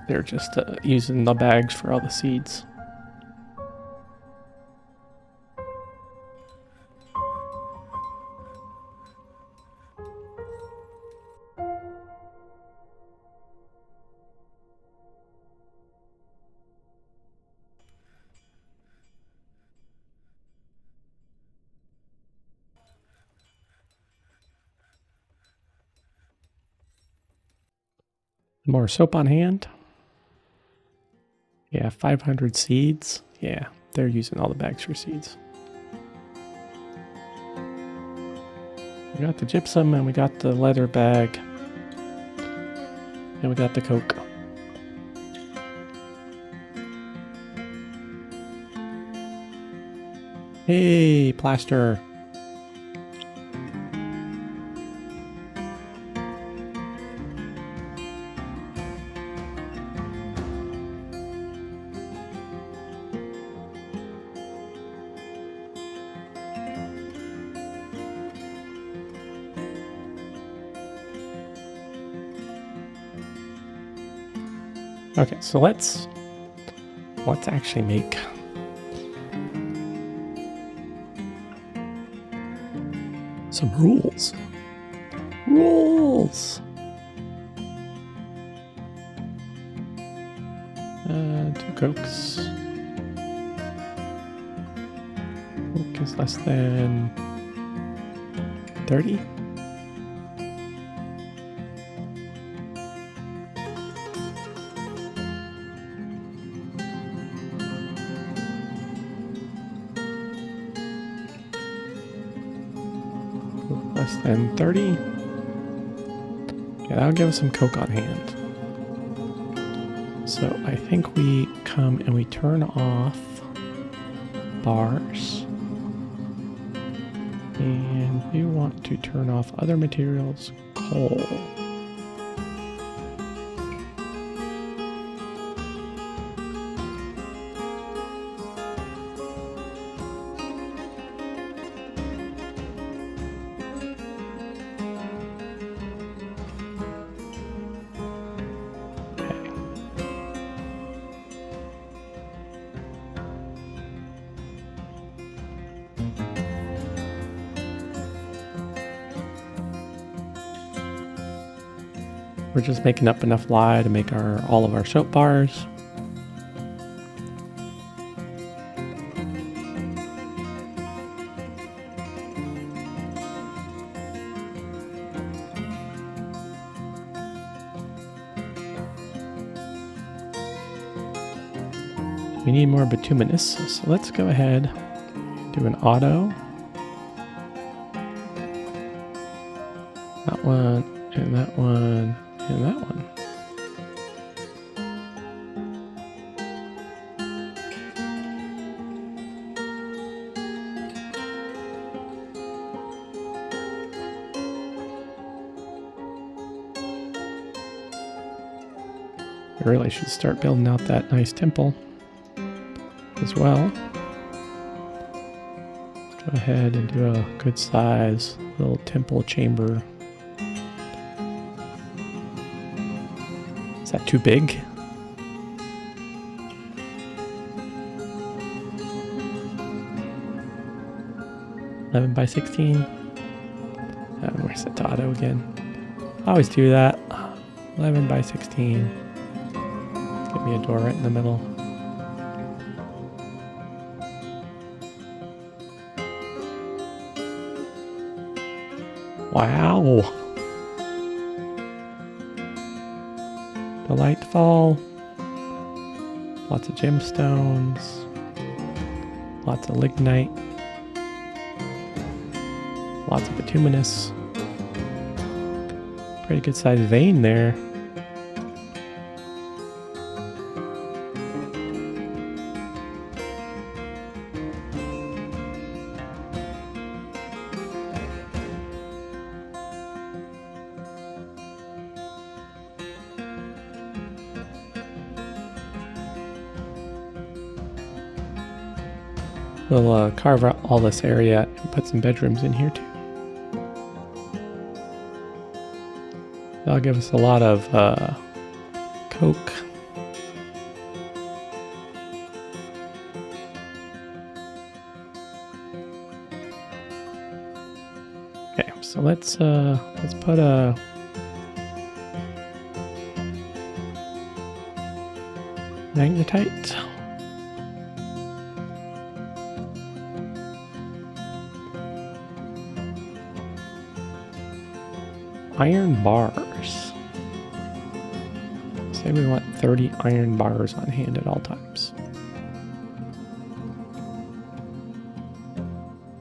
they're just using the bags for all the seeds. More soap on hand. Yeah, 500 seeds. Yeah, they're using all the bags for seeds. We got the gypsum and we got the leather bag. And we got the coke. Hey, plaster. Okay, so let's actually make some rules. Rules! 2 cokes. Coke is less than 30. Less than 30. Yeah, that'll give us some coke on hand. So I think we come and we turn off bars. And we want to turn off other materials, coal. We're just making up enough lye to make all of our soap bars. We need more bituminous, so let's go ahead and do an auto. That one, and that one, and that one. I really should start building out that nice temple as well. Go ahead and do a good size little temple chamber. Is that too big? by 16. Where's the auto again? I always do that. 11 by 16. Let's get me a door right in the middle. Wow. Delightful. Lots of gemstones. Lots of lignite. Lots of bituminous. Pretty good sized vein there. We'll carve out all this area and put some bedrooms in here too. That'll give us a lot of coke. Okay, so let's put a magnetite. Iron bars. Say we want 30 iron bars on hand at all times.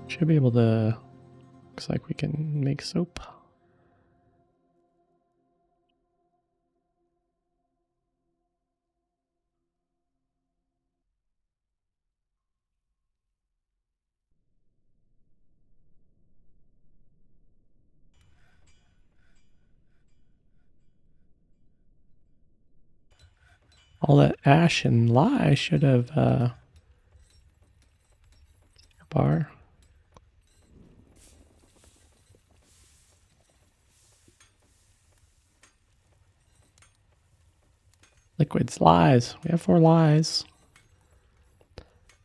Should be able to, looks like we can make soap. All that ash and lye should have a bar. Liquids, lies. We have 4 lies.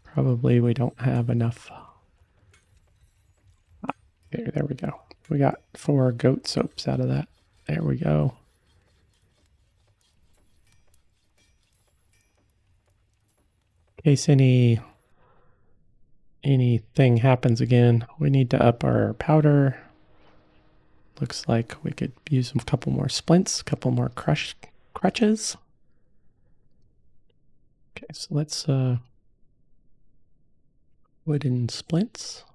Probably we don't have enough. There we go. We got 4 goat soaps out of that. There we go. In case anything happens again, we need to up our powder. Looks like we could use a couple more splints, a couple more crutches. Okay, so let's wooden splints.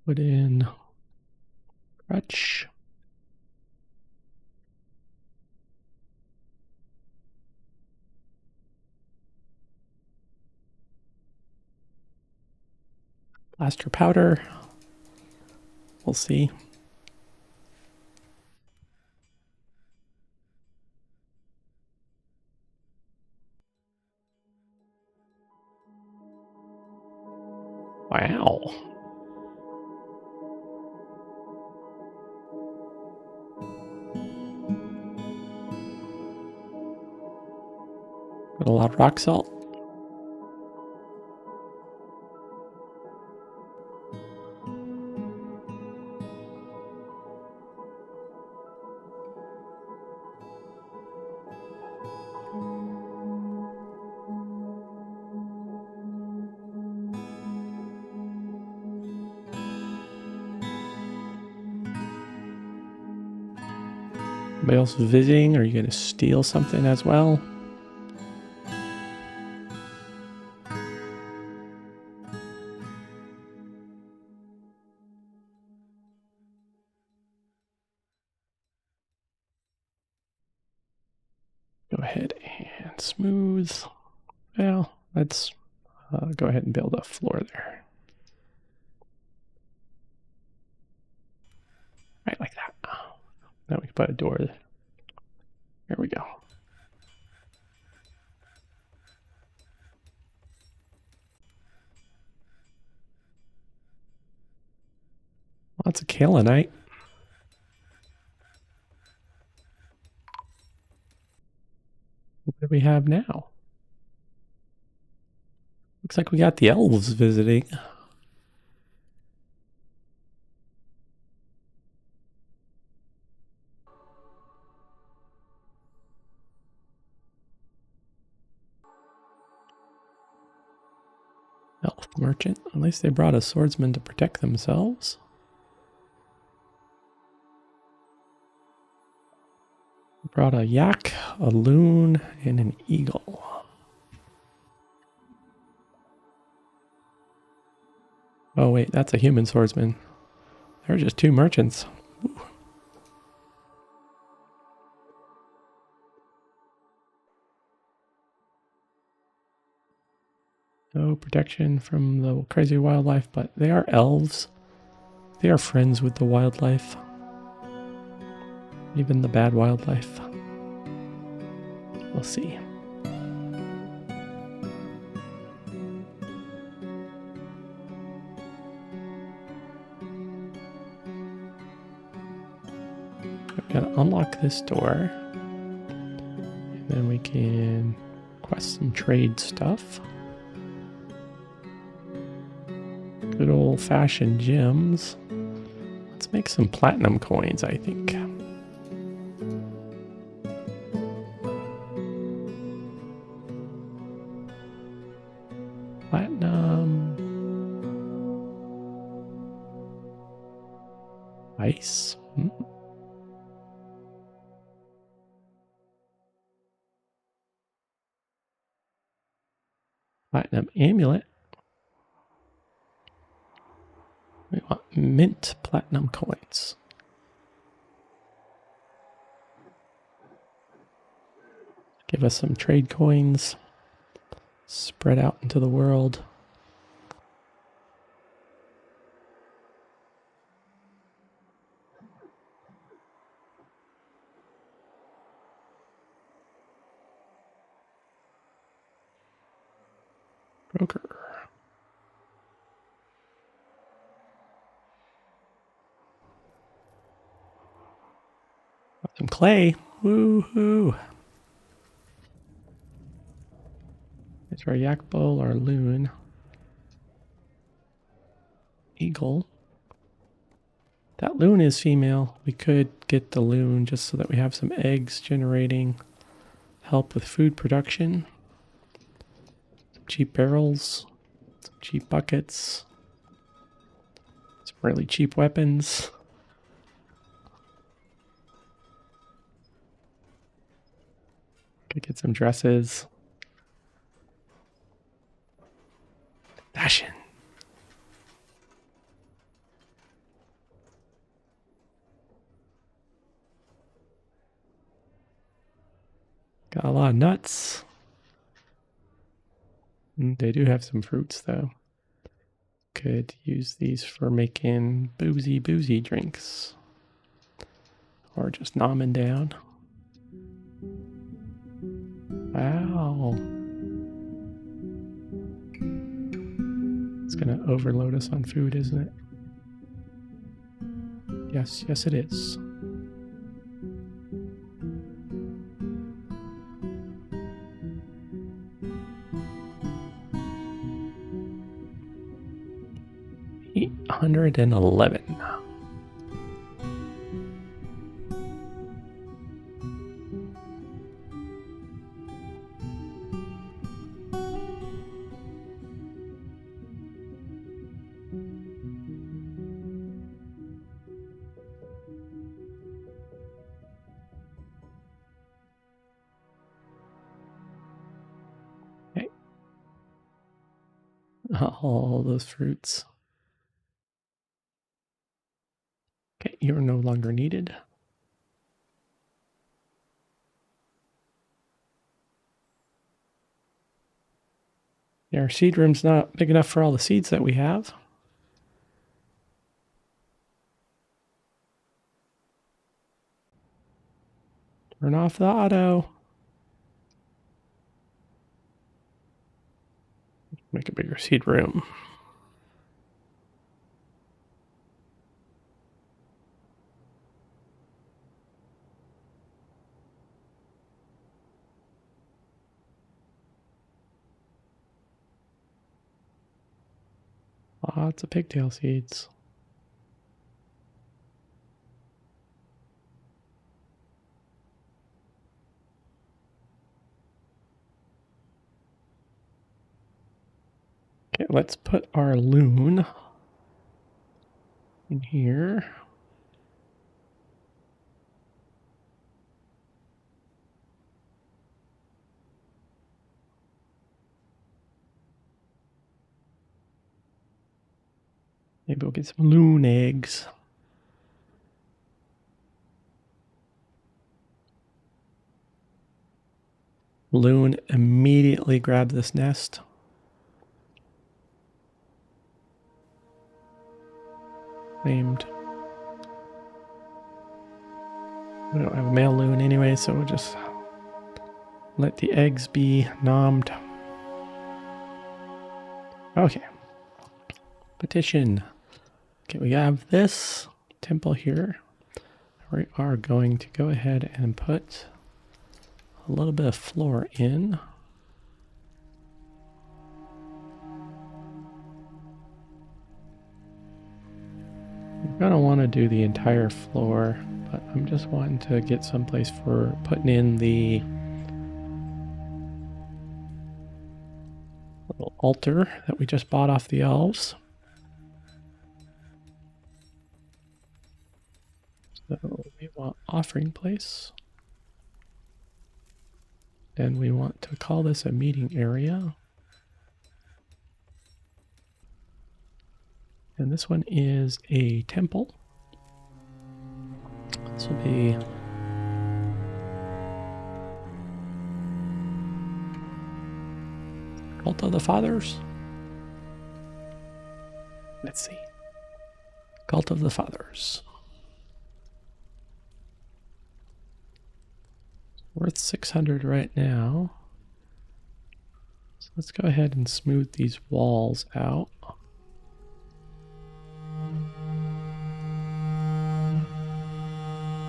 Wooden crutch. Plaster powder. We'll see. Wow. Got a lot of rock salt. Anybody else visiting? Are you going to steal something as well? Go ahead and smooth. Well, let's go ahead and build a floor there. Right like that. Now we can put a door there. There we go. Lots of kaolinite. What do we have now? Looks like we got the elves visiting. Elf merchant. At least they brought a swordsman to protect themselves. Brought a yak, a loon, and an eagle. Oh wait, that's a human swordsman. There are just 2 merchants. Ooh. No protection from the crazy wildlife, but they are elves. They are friends with the wildlife. Even the bad wildlife. We'll see. We've got to unlock this door. And then we can quest some trade stuff. Good old-fashioned gems. Let's make some platinum coins, I think. Platinum. Ice. Platinum amulet. We want mint platinum coins. Give us some trade coins. Spread out into the world. Broker. Some clay. Woo-hoo. It's our yak bull, our loon. Eagle. That loon is female. We could get the loon just so that we have some eggs generating help with food production. Some cheap barrels. Some cheap buckets. Some really cheap weapons. Could get some dresses. Fashion. Got a lot of nuts. They do have some fruits, though. Could use these for making boozy drinks. Or just nomming down. Wow. It's going to overload us on food, isn't it? Yes, it is. $811. Okay. All those fruits. Okay, you're no longer needed. Yeah, our seed room's not big enough for all the seeds that we have. Turn off the auto. Make a bigger seed room. Lots of pigtail seeds. Okay, let's put our loon in here. Maybe we'll get some loon eggs. Loon immediately grabbed this nest. Named. We don't have a male loon anyway, so we'll just let the eggs be nommed. Okay. Petition. Okay, we have this temple here. We are going to go ahead and put a little bit of floor in. You're going to want to do the entire floor, but I'm just wanting to get someplace for putting in the little altar that we just bought off the elves. So we want offering place. And we want to call this a meeting area. And this one is a temple. This will be Cult of the Fathers. Let's see. Cult of the Fathers. Worth 600 right now. So let's go ahead and smooth these walls out.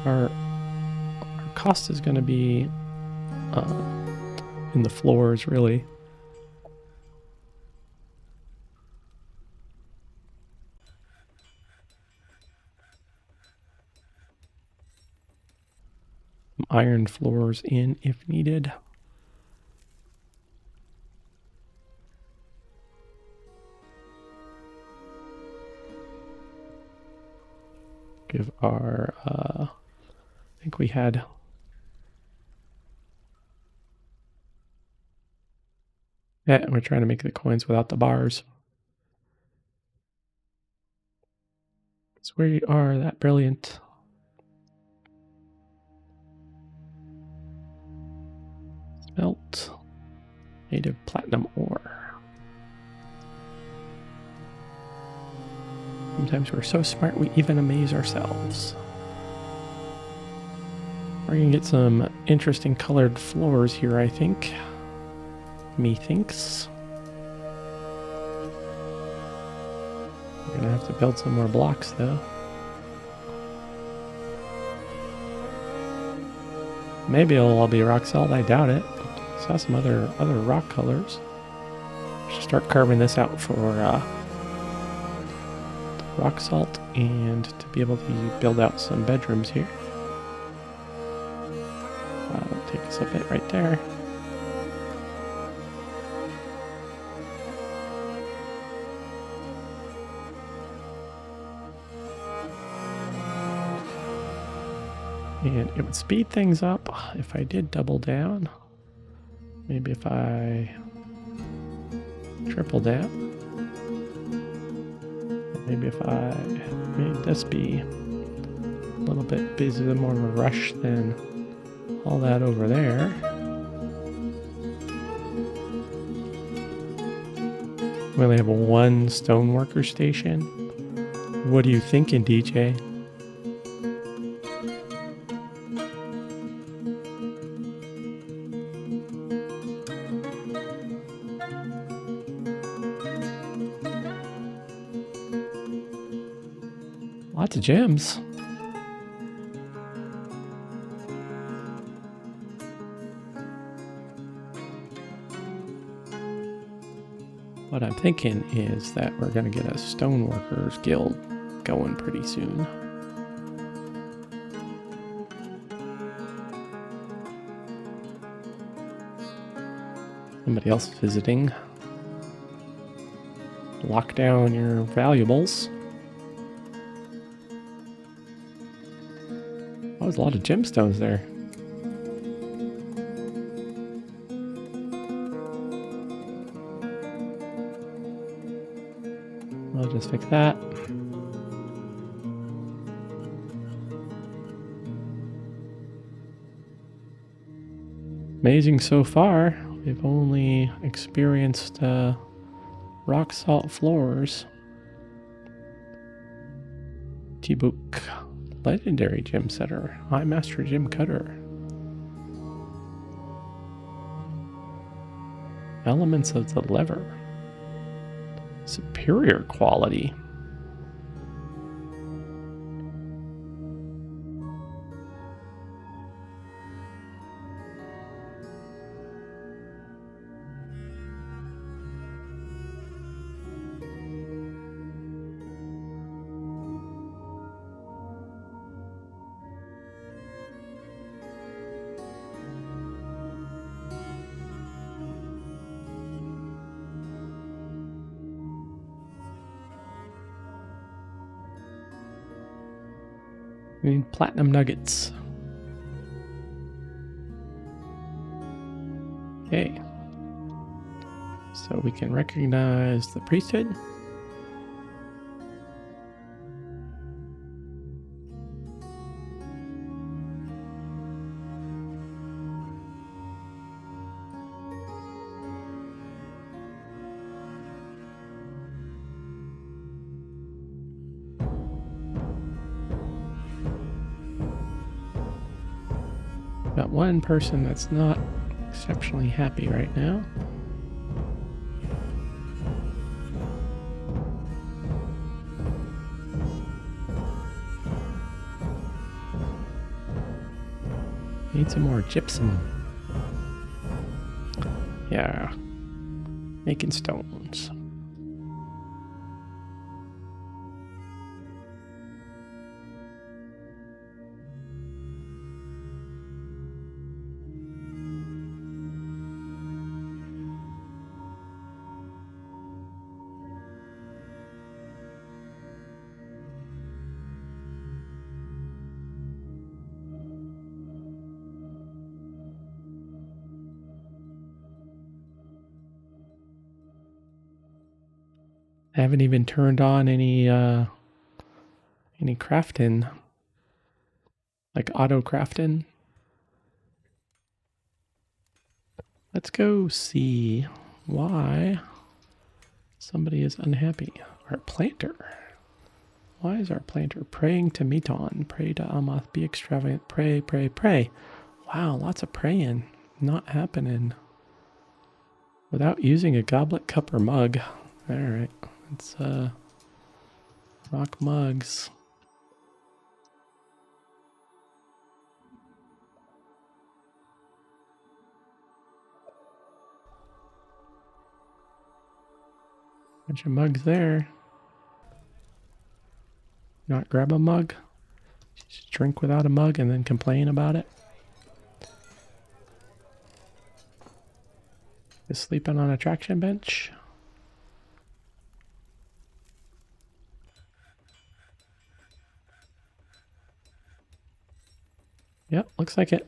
Our cost is going to be in the floors, really. Iron floors in if needed. Give our, I think we had, yeah, we're trying to make the coins without the bars. So we are that brilliant. Smelt. Native platinum ore. Sometimes we're so smart we even amaze ourselves. We're gonna get some interesting colored floors here, I think. Methinks. We're gonna have to build some more blocks though. Maybe it'll all be rock salt, I doubt it. Saw some other rock colors. Should start carving this out for rock salt and to be able to build out some bedrooms here. That'll take us a bit right there. And it would speed things up if I did double down. Maybe if I triple down. Maybe if I made this be a little bit more of a rush than all that over there. We only have one stoneworker station. What are you thinking, DJ? Lots of gems. What I'm thinking is that we're going to get a stoneworkers guild going pretty soon. Somebody else visiting. Lock down your valuables. Oh, there's a lot of gemstones there. I'll just fix that. Amazing so far. We've only experienced rock salt floors. T-Book. Legendary gem setter. High master gem cutter. Elements of the lever. Superior quality. We need platinum nuggets. Okay. So we can recognize the priesthood. Got one person that's not exceptionally happy right now. Need some more gypsum. Yeah. Making stones. I haven't even turned on any crafting, like auto crafting. Let's go see why somebody is unhappy. Our planter. Why is our planter praying to Meton? Pray to Amoth, be extravagant. Pray, pray, pray. Wow, lots of praying. Not happening. Without using a goblet, cup, or mug. Alright, let's rock mugs. Bunch of mugs there. Not grab a mug. Just drink without a mug and then complain about it. Is sleeping on a traction bench. Yep, looks like it.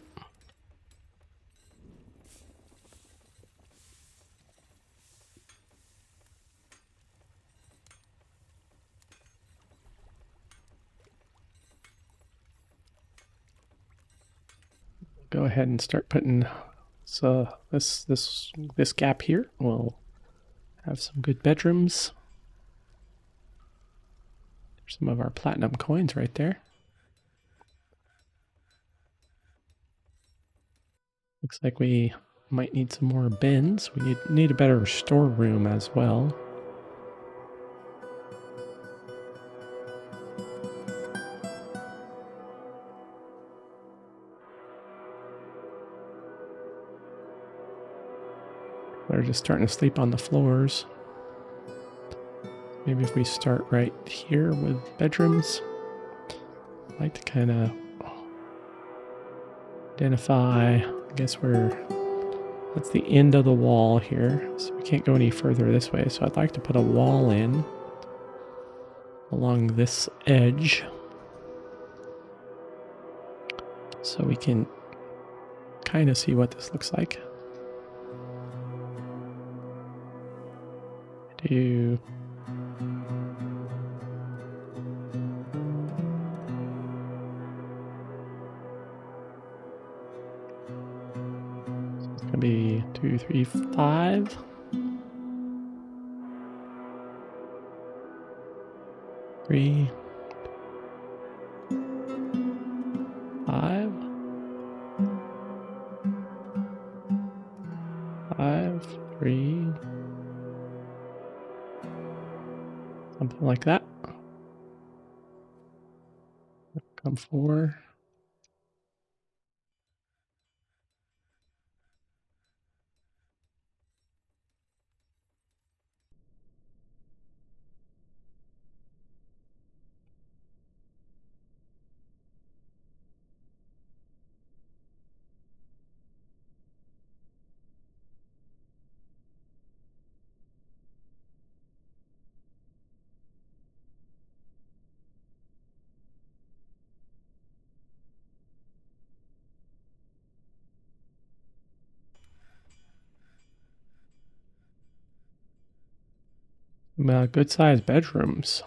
Go ahead and start putting this gap here. We'll have some good bedrooms. There's some of our platinum coins right there. Looks like we might need some more bins. We need a better storeroom as well. They're just starting to sleep on the floors. Maybe if we start right here with bedrooms. I'd like to kind of identify, I guess that's the end of the wall here. So we can't go any further this way. So I'd like to put a wall in along this edge. So we can kind of see what this looks like. It's gonna be 2, 3, 5. Three, 5, 5, 3, something like that. Come 4. Good sized bedrooms.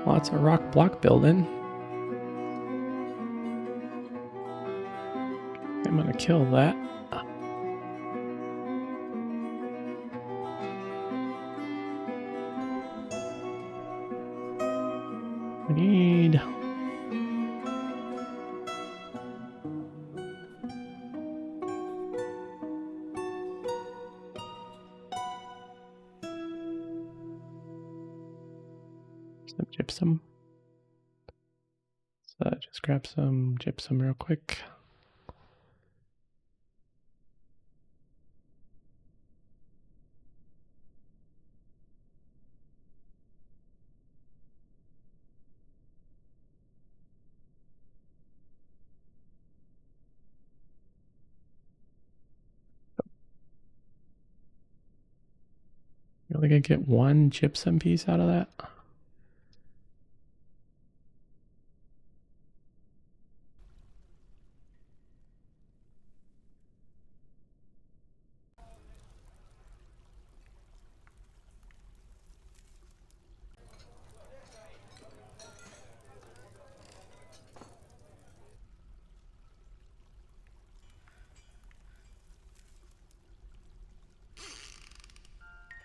Lots of rock block building. I'm gonna kill that. We need some gypsum. So just grab some gypsum real quick. You're only gonna get one gypsum piece out of that?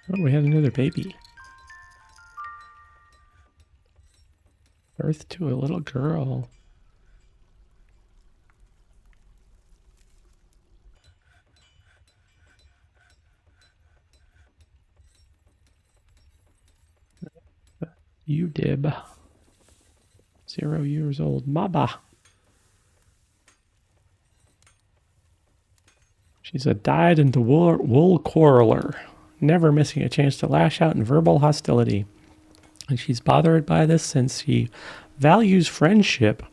Oh, we had another baby. Birth to a little girl. Udib. 0 years old. Maba. She's a dyed-into wool quarreler, never missing a chance to lash out in verbal hostility. And she's bothered by this since she values friendship.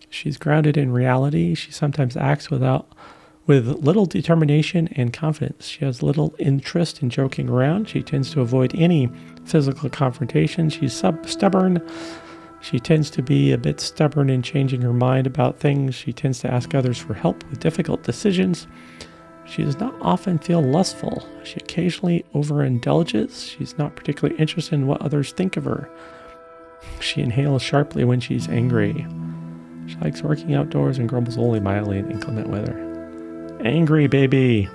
She's grounded in reality. She sometimes acts with little determination and confidence. She has little interest in joking around. She tends to avoid any physical confrontation. She's stubborn. She tends to be a bit stubborn in changing her mind about things. She tends to ask others for help with difficult decisions. She does not often feel lustful. She occasionally overindulges. She's not particularly interested in what others think of her. She inhales sharply when she's angry. She likes working outdoors and grumbles only mildly in inclement weather. Angry baby.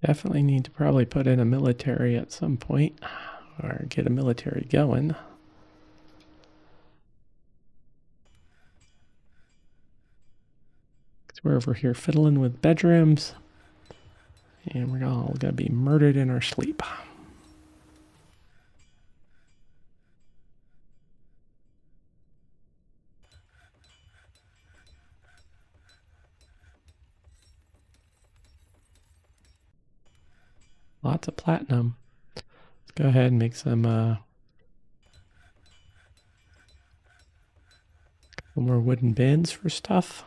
Definitely need to probably put in a military at some point, or get a military going. Because we're over here fiddling with bedrooms, and we're all gonna be murdered in our sleep. Lots of platinum. Let's go ahead and make some more wooden bins for stuff.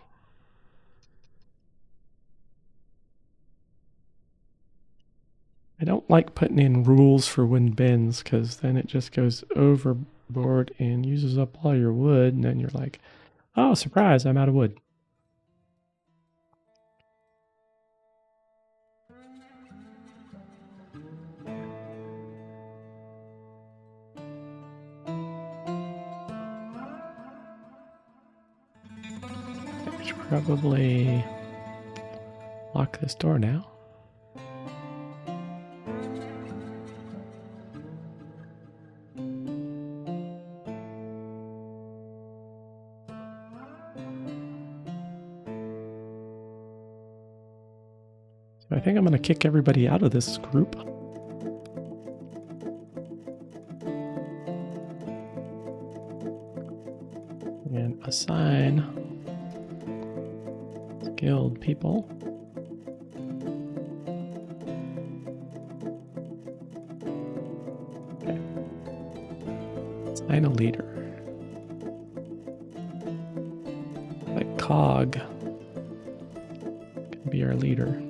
I don't like putting in rules for wooden bins because then it just goes overboard and uses up all your wood, and then you're like, oh, surprise, I'm out of wood. There's probably lock this door now. So I think I'm going to kick everybody out of this group. And assign skilled people. Okay. Assign a leader. Like Cog can be our leader.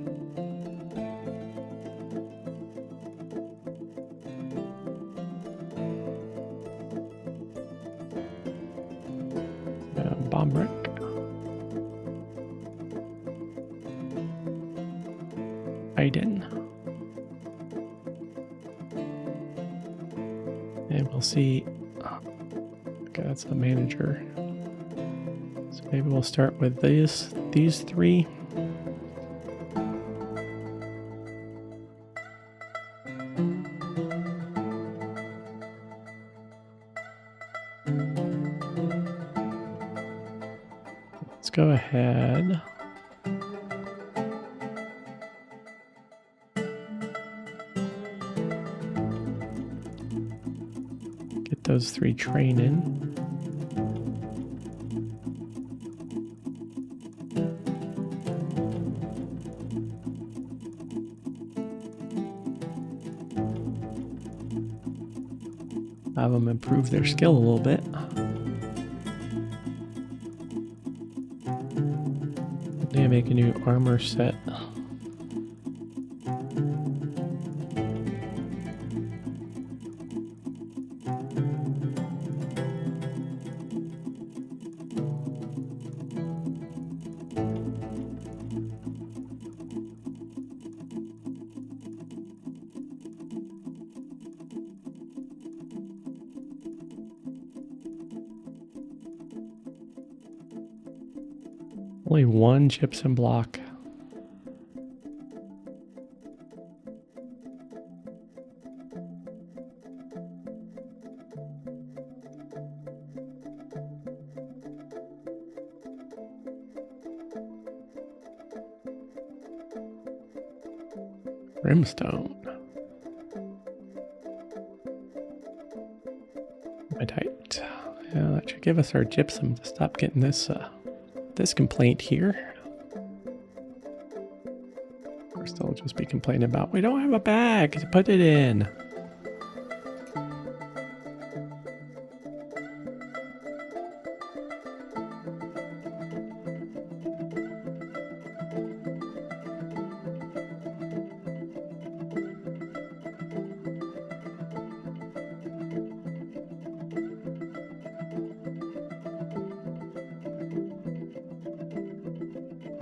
Bomb wreck. Aiden. And we'll see. Okay, that's the manager. So maybe we'll start with these three. Let's go ahead. Get those three training. Have them improve their skill a little bit. They make a new armor set. Only one gypsum block. Brimstone. I typed. Yeah, that should give us our gypsum to stop getting this this complaint here. First, they'll just be complaining about we don't have a bag to put it in.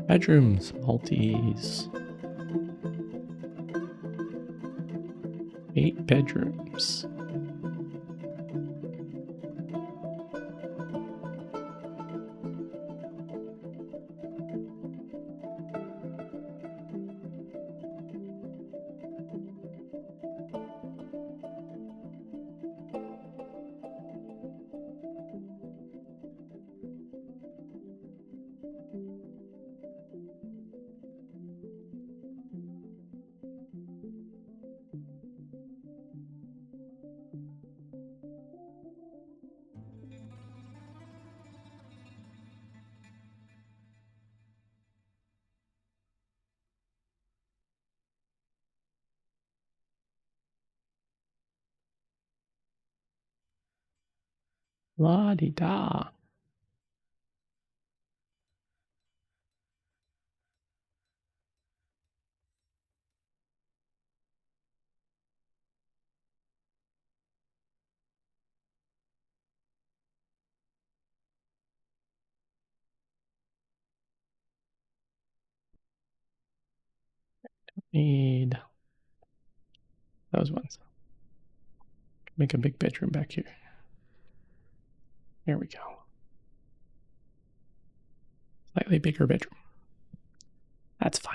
Bedrooms, multis. 8 bedrooms. La-di-da. Need those ones. Make a big bedroom back here. There we go. Slightly bigger bedroom. That's fine.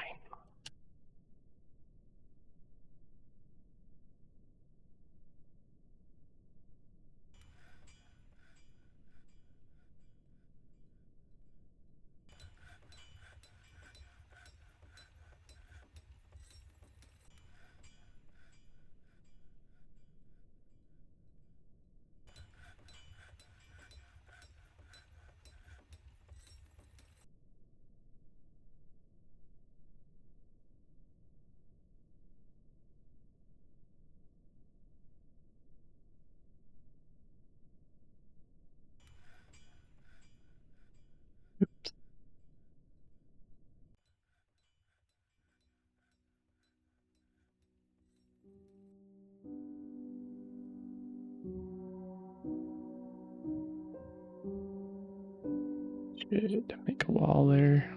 Should make a wall there.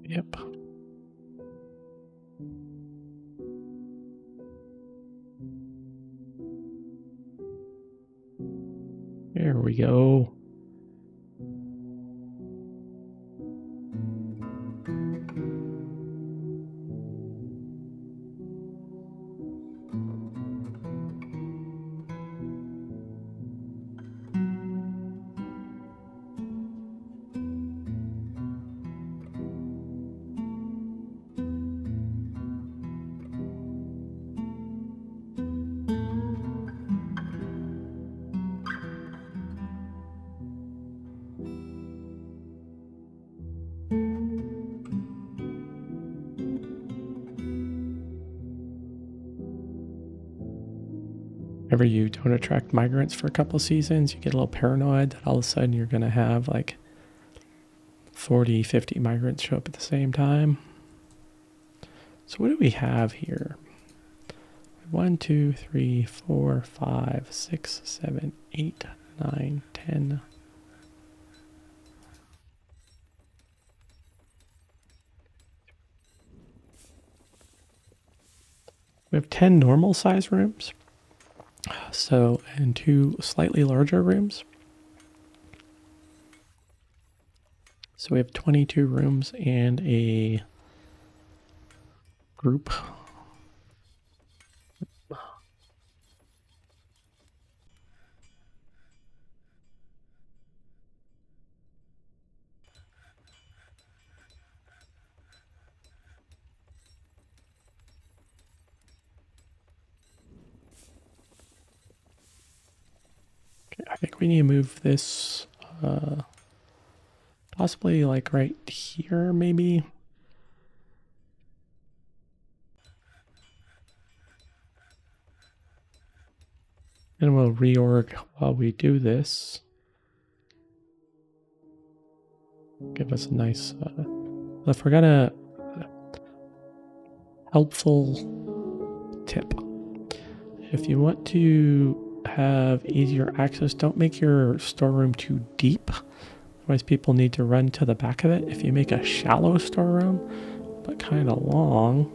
Yep. There we go. Whenever you don't attract migrants for a couple seasons, you get a little paranoid that all of a sudden you're going to have like 40, 50 migrants show up at the same time. So what do we have here? 1, 2, 3, 4, 5, 6, 7, 8, 9, 10. We have 10 normal size rooms. So, and 2 slightly larger rooms. So we have 22 rooms and a group. Okay, I think we need to move this possibly like right here, maybe. And we'll reorg while we do this. Give us a nice, if we're gonna, helpful tip. If you want to have easier access, don't make your storeroom too deep. Otherwise people need to run to the back of it. If you make a shallow storeroom, but kind of long,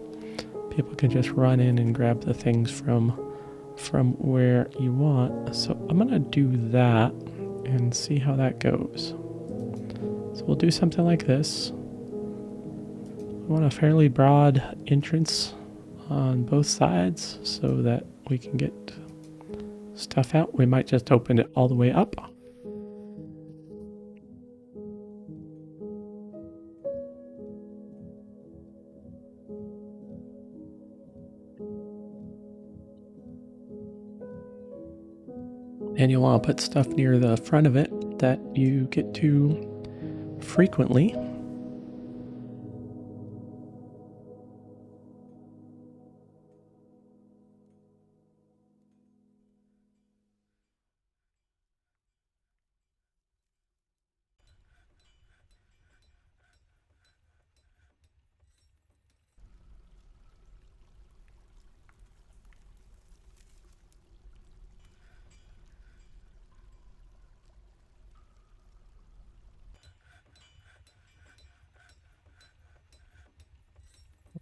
people can just run in and grab the things from where you want. So I'm gonna do that and see how that goes. So we'll do something like this. We want a fairly broad entrance on both sides so that we can get stuff out. We might just open it all the way up. And you'll want to put stuff near the front of it that you get to frequently.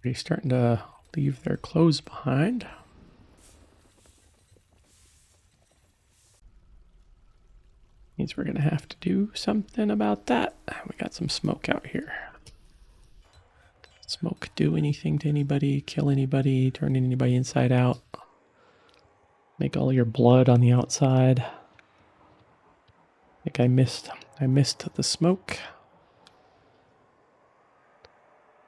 Already starting to leave their clothes behind. Means we're gonna have to do something about that. We got some smoke out here. Smoke do anything to anybody, kill anybody, turn anybody inside out, make all your blood on the outside. I think I missed the smoke.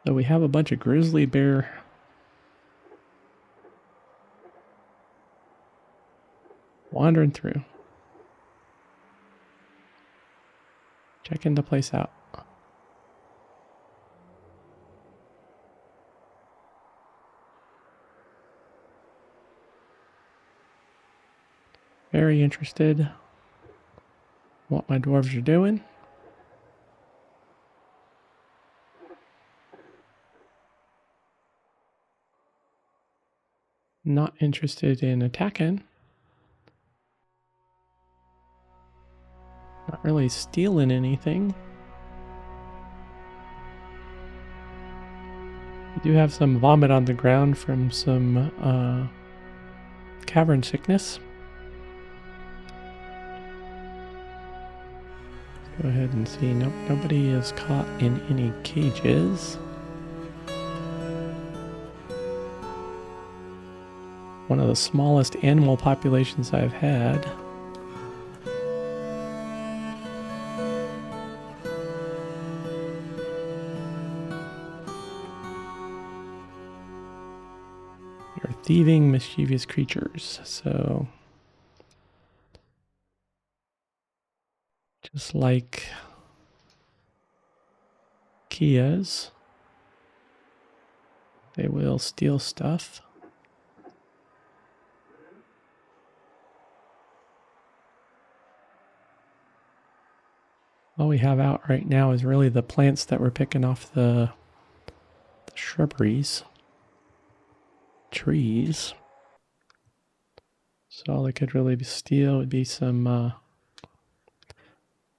So we have a bunch of grizzly bear wandering through. Checking the place out. Very interested what my dwarves are doing. Not interested in attacking. Not really stealing anything. We do have some vomit on the ground from some cavern sickness. Let's go ahead and see. Nope, nobody is caught in any cages. One of the smallest animal populations I've had. They're thieving, mischievous creatures, so just like Kias, they will steal stuff. All we have out right now is really the plants that we're picking off the shrubberies, trees. So all they could really steal would be some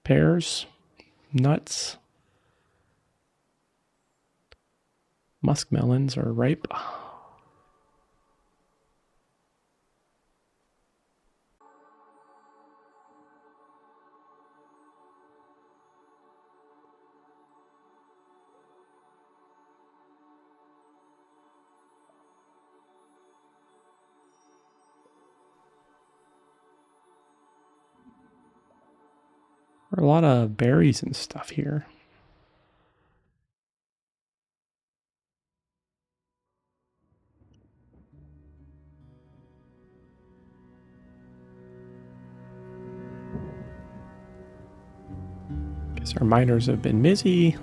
pears, nuts, muskmelons are ripe. There are a lot of berries and stuff here. Guess our miners have been busy.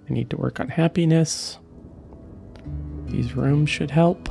I need to work on happiness. These rooms should help.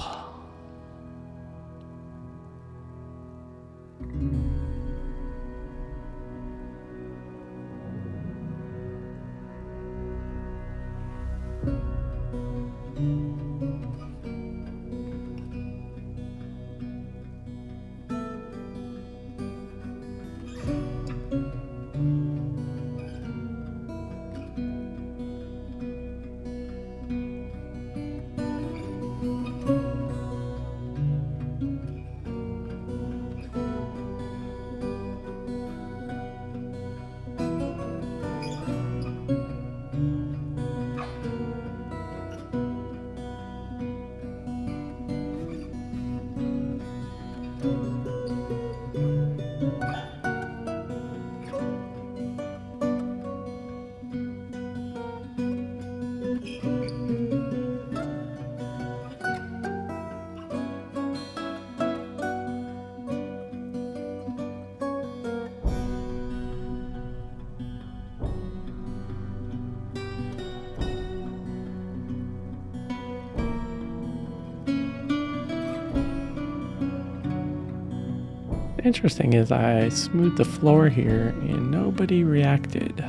Interesting is I smoothed the floor here and nobody reacted.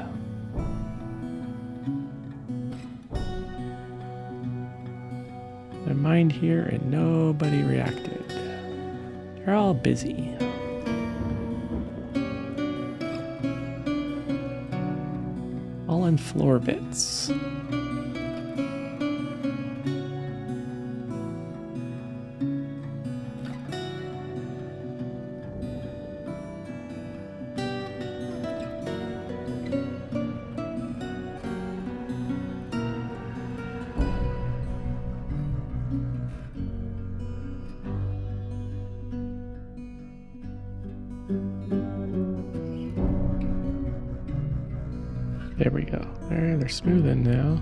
I mined here and nobody reacted. They're all busy. All in floor bits. There we go. There, they're smoothing now.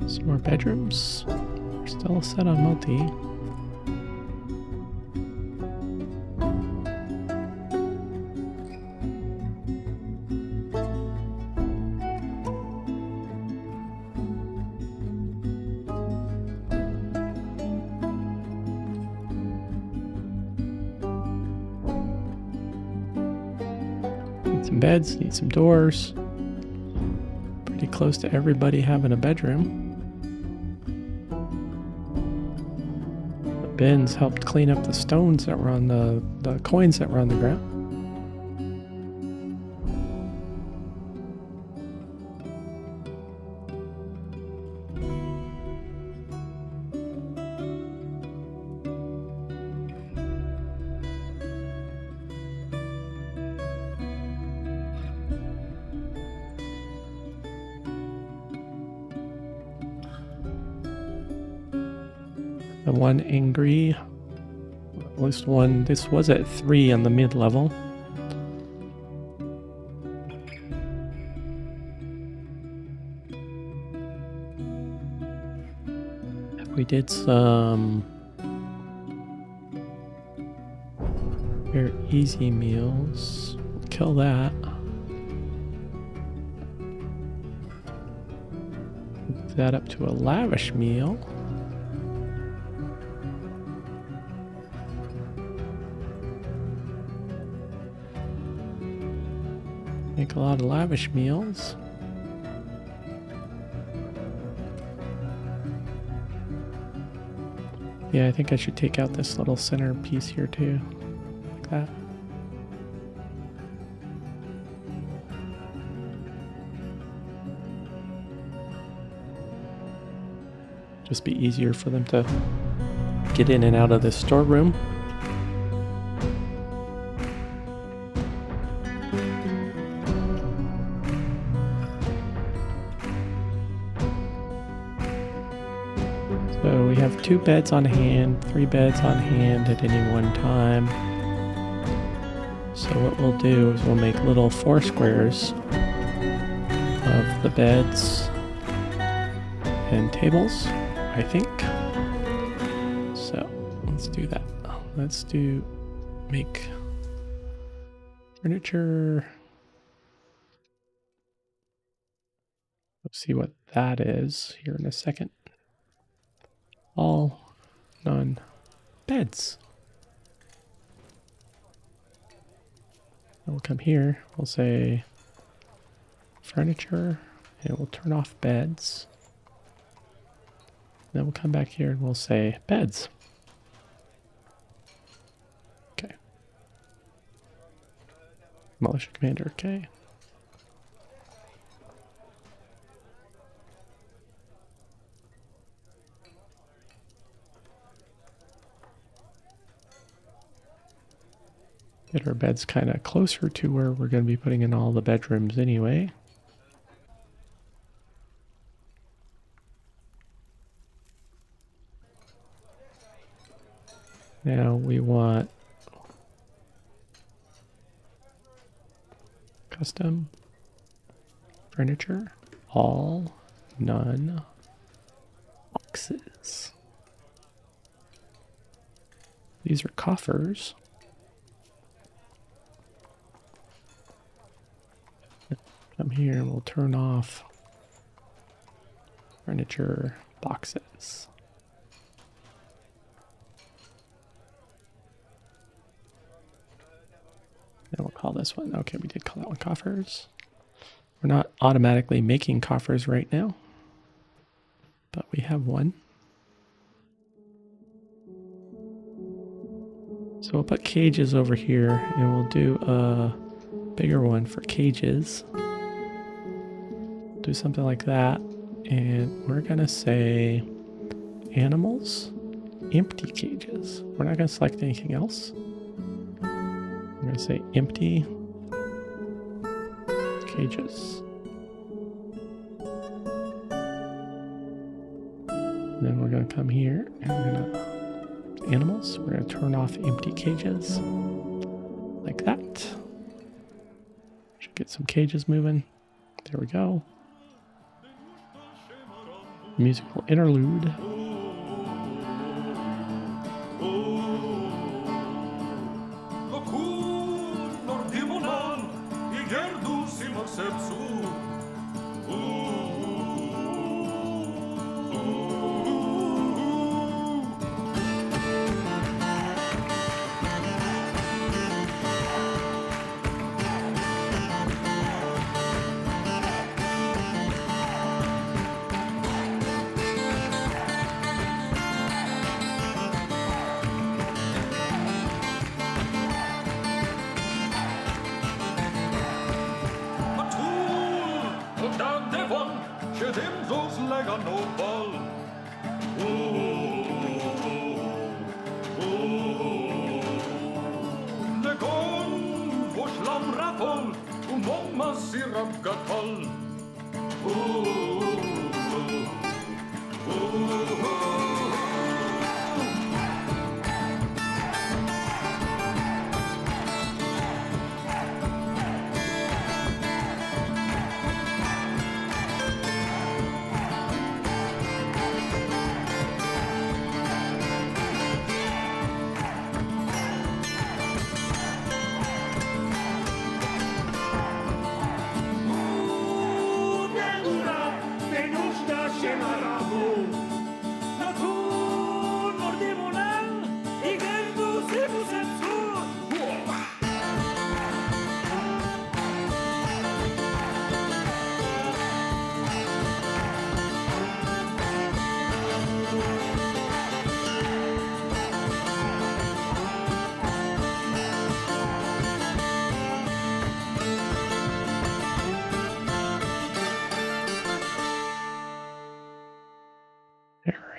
Some more bedrooms. We're still set on multi. some beds, need some doors. Pretty close to everybody having a bedroom. The bins helped clean up the stones that were on the coins that were on the ground. The one angry, at least one, this was at 3 on the mid-level. We did some very easy meals. Kill that. Move that up to a lavish meal. Make a lot of lavish meals. Yeah, I think I should take out this little center piece here too, like that. Just be easier for them to get in and out of this storeroom. So we have 2 beds on hand, 3 beds on hand at any one time. So what we'll do is we'll make little 4 squares of the beds and tables, I think. So let's do that. Let's make furniture. Let's see what that is here in a second. All, none, beds. We'll come here, we'll say furniture, and we'll turn off beds. Then we'll come back here and we'll say beds. Okay. Militia commander, okay. Get our beds kind of closer to where we're going to be putting in all the bedrooms anyway. Now we want custom furniture, all, none, boxes. These are coffers. Come here and we'll turn off furniture, boxes. And we'll call this one, okay, we did call that one coffers. We're not automatically making coffers right now, but we have one. So we'll put cages over here and we'll do a bigger one for cages. Do something like that, and we're gonna say animals, empty cages. We're not gonna select anything else. We're gonna say empty cages. And then we're gonna come here and we're gonna animals. We're gonna turn off empty cages like that. Should get some cages moving. There we go. Musical interlude. Siedem zo slega no bal. Legon, wo schlam raffel, Mama sirap gatol.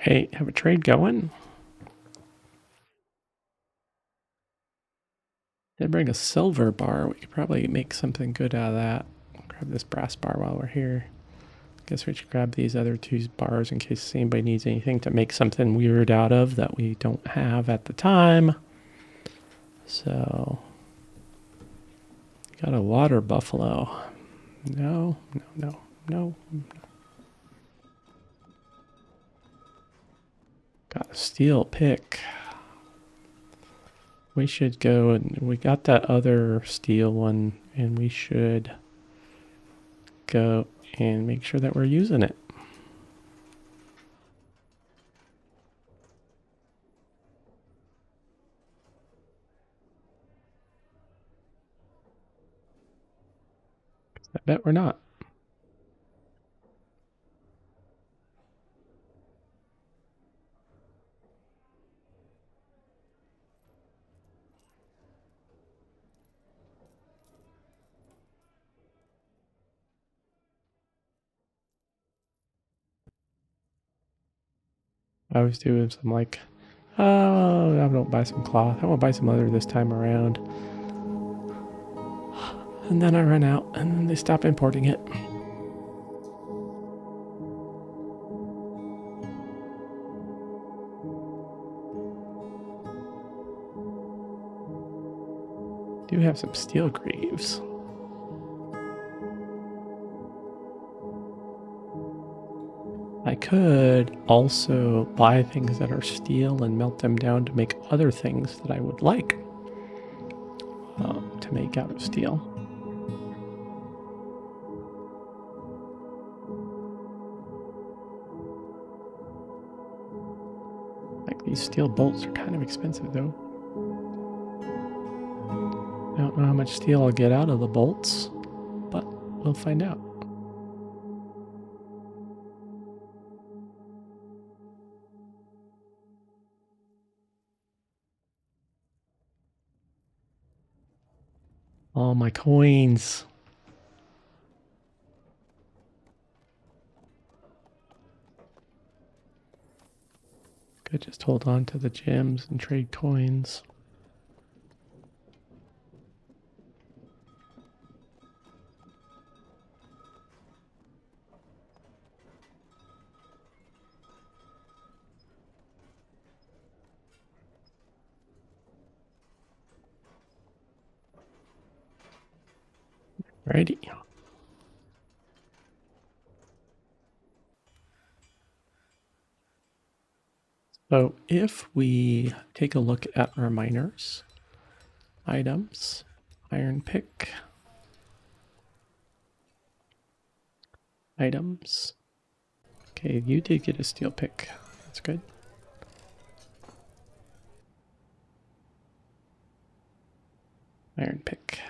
Hey, have a trade going. Did bring a silver bar. We could probably make something good out of that. Grab this brass bar while we're here. Guess we should grab these other two bars in case anybody needs anything to make something weird out of that we don't have at the time. So, got a water buffalo. No. Got a steel pick. We should go and we got that other steel one, and we should go and make sure that we're using it. I bet we're not. I always do some like, oh, I don't buy some cloth. I want to buy some leather this time around. And then I run out, and then they stop importing it. Do have some steel greaves. I could also buy things that are steel and melt them down to make other things that I would like to make out of steel. Like these steel bolts are kind of expensive though. I don't know how much steel I'll get out of the bolts, but we'll find out. All my coins. Could just hold on to the gems and trade coins. Righty. So if we take a look at our miners, items, iron pick, items. Okay, you did get a steel pick. That's good. Iron pick.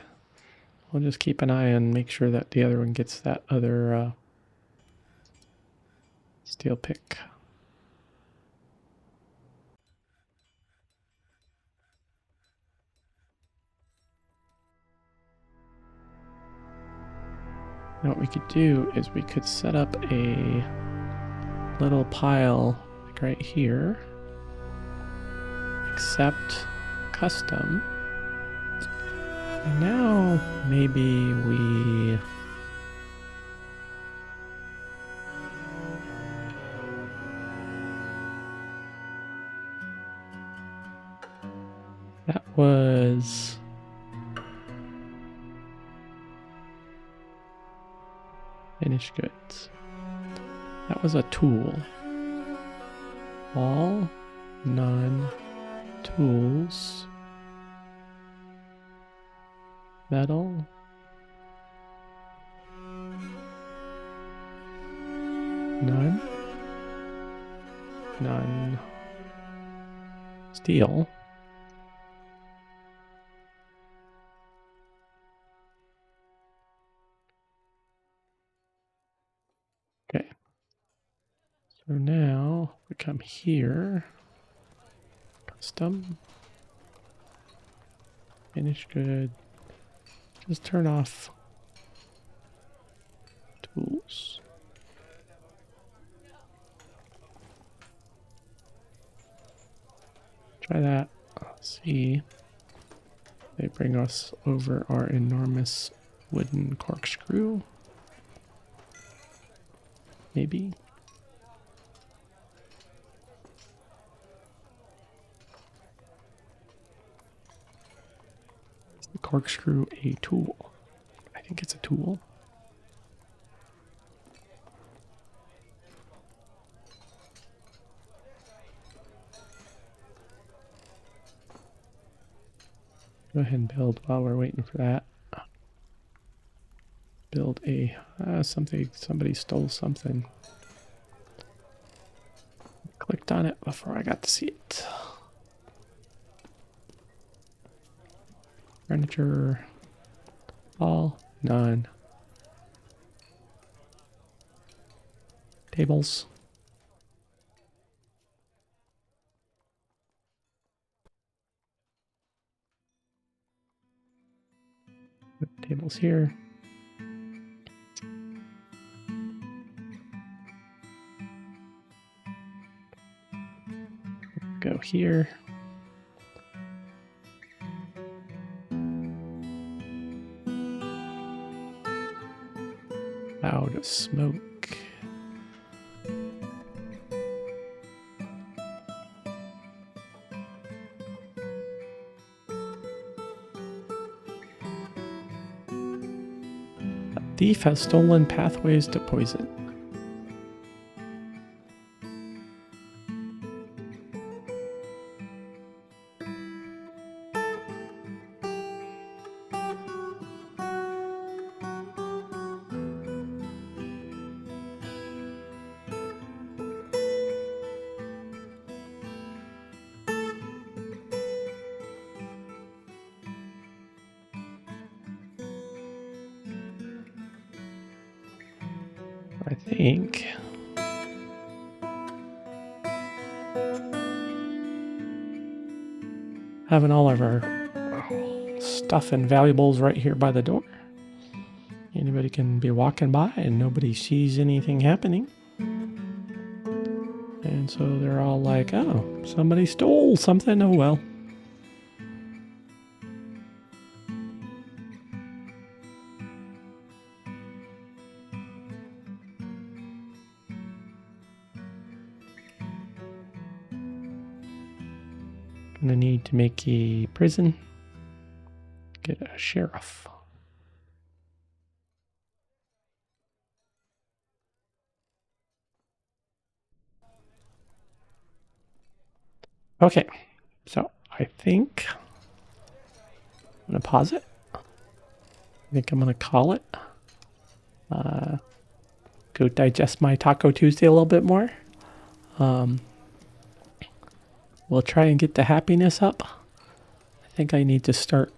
We'll just keep an eye and make sure that the other one gets that other steel pick. Now what we could do is we could set up a little pile like right here. Accept custom. And now maybe we that was finished goods. That was a tool. All, none, tools, metal, none, none, steel, okay. So now we come here, custom, finish good, just turn off tools. Try that. Let's see. They bring us over our enormous wooden corkscrew. Maybe. Is the corkscrew a tool? I think it's a tool. Go ahead and build while we're waiting for that. Build a something. Somebody stole something. Clicked on it before I got to see it. Furniture. All, none. Tables. Put tables here. Go here. Cloud of smoke. A thief has stolen pathways to poison. I think having all of our stuff and valuables right here by the door. Anybody can be walking by and nobody sees anything happening. And so they're all like, oh, somebody stole something. Oh, well. Gonna need to make a prison. Get a sheriff. Okay, so I think I'm gonna pause it. I think I'm gonna call it. Go digest my Taco Tuesday a little bit more. We'll try and get the happiness up. I think I need to start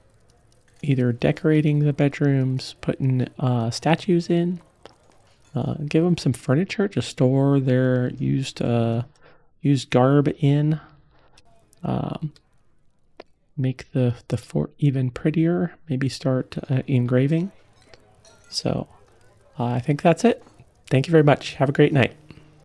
either decorating the bedrooms, putting statues in, give them some furniture to store their used garb in. Make the fort even prettier. Maybe start engraving. So I think that's it. Thank you very much. Have a great night.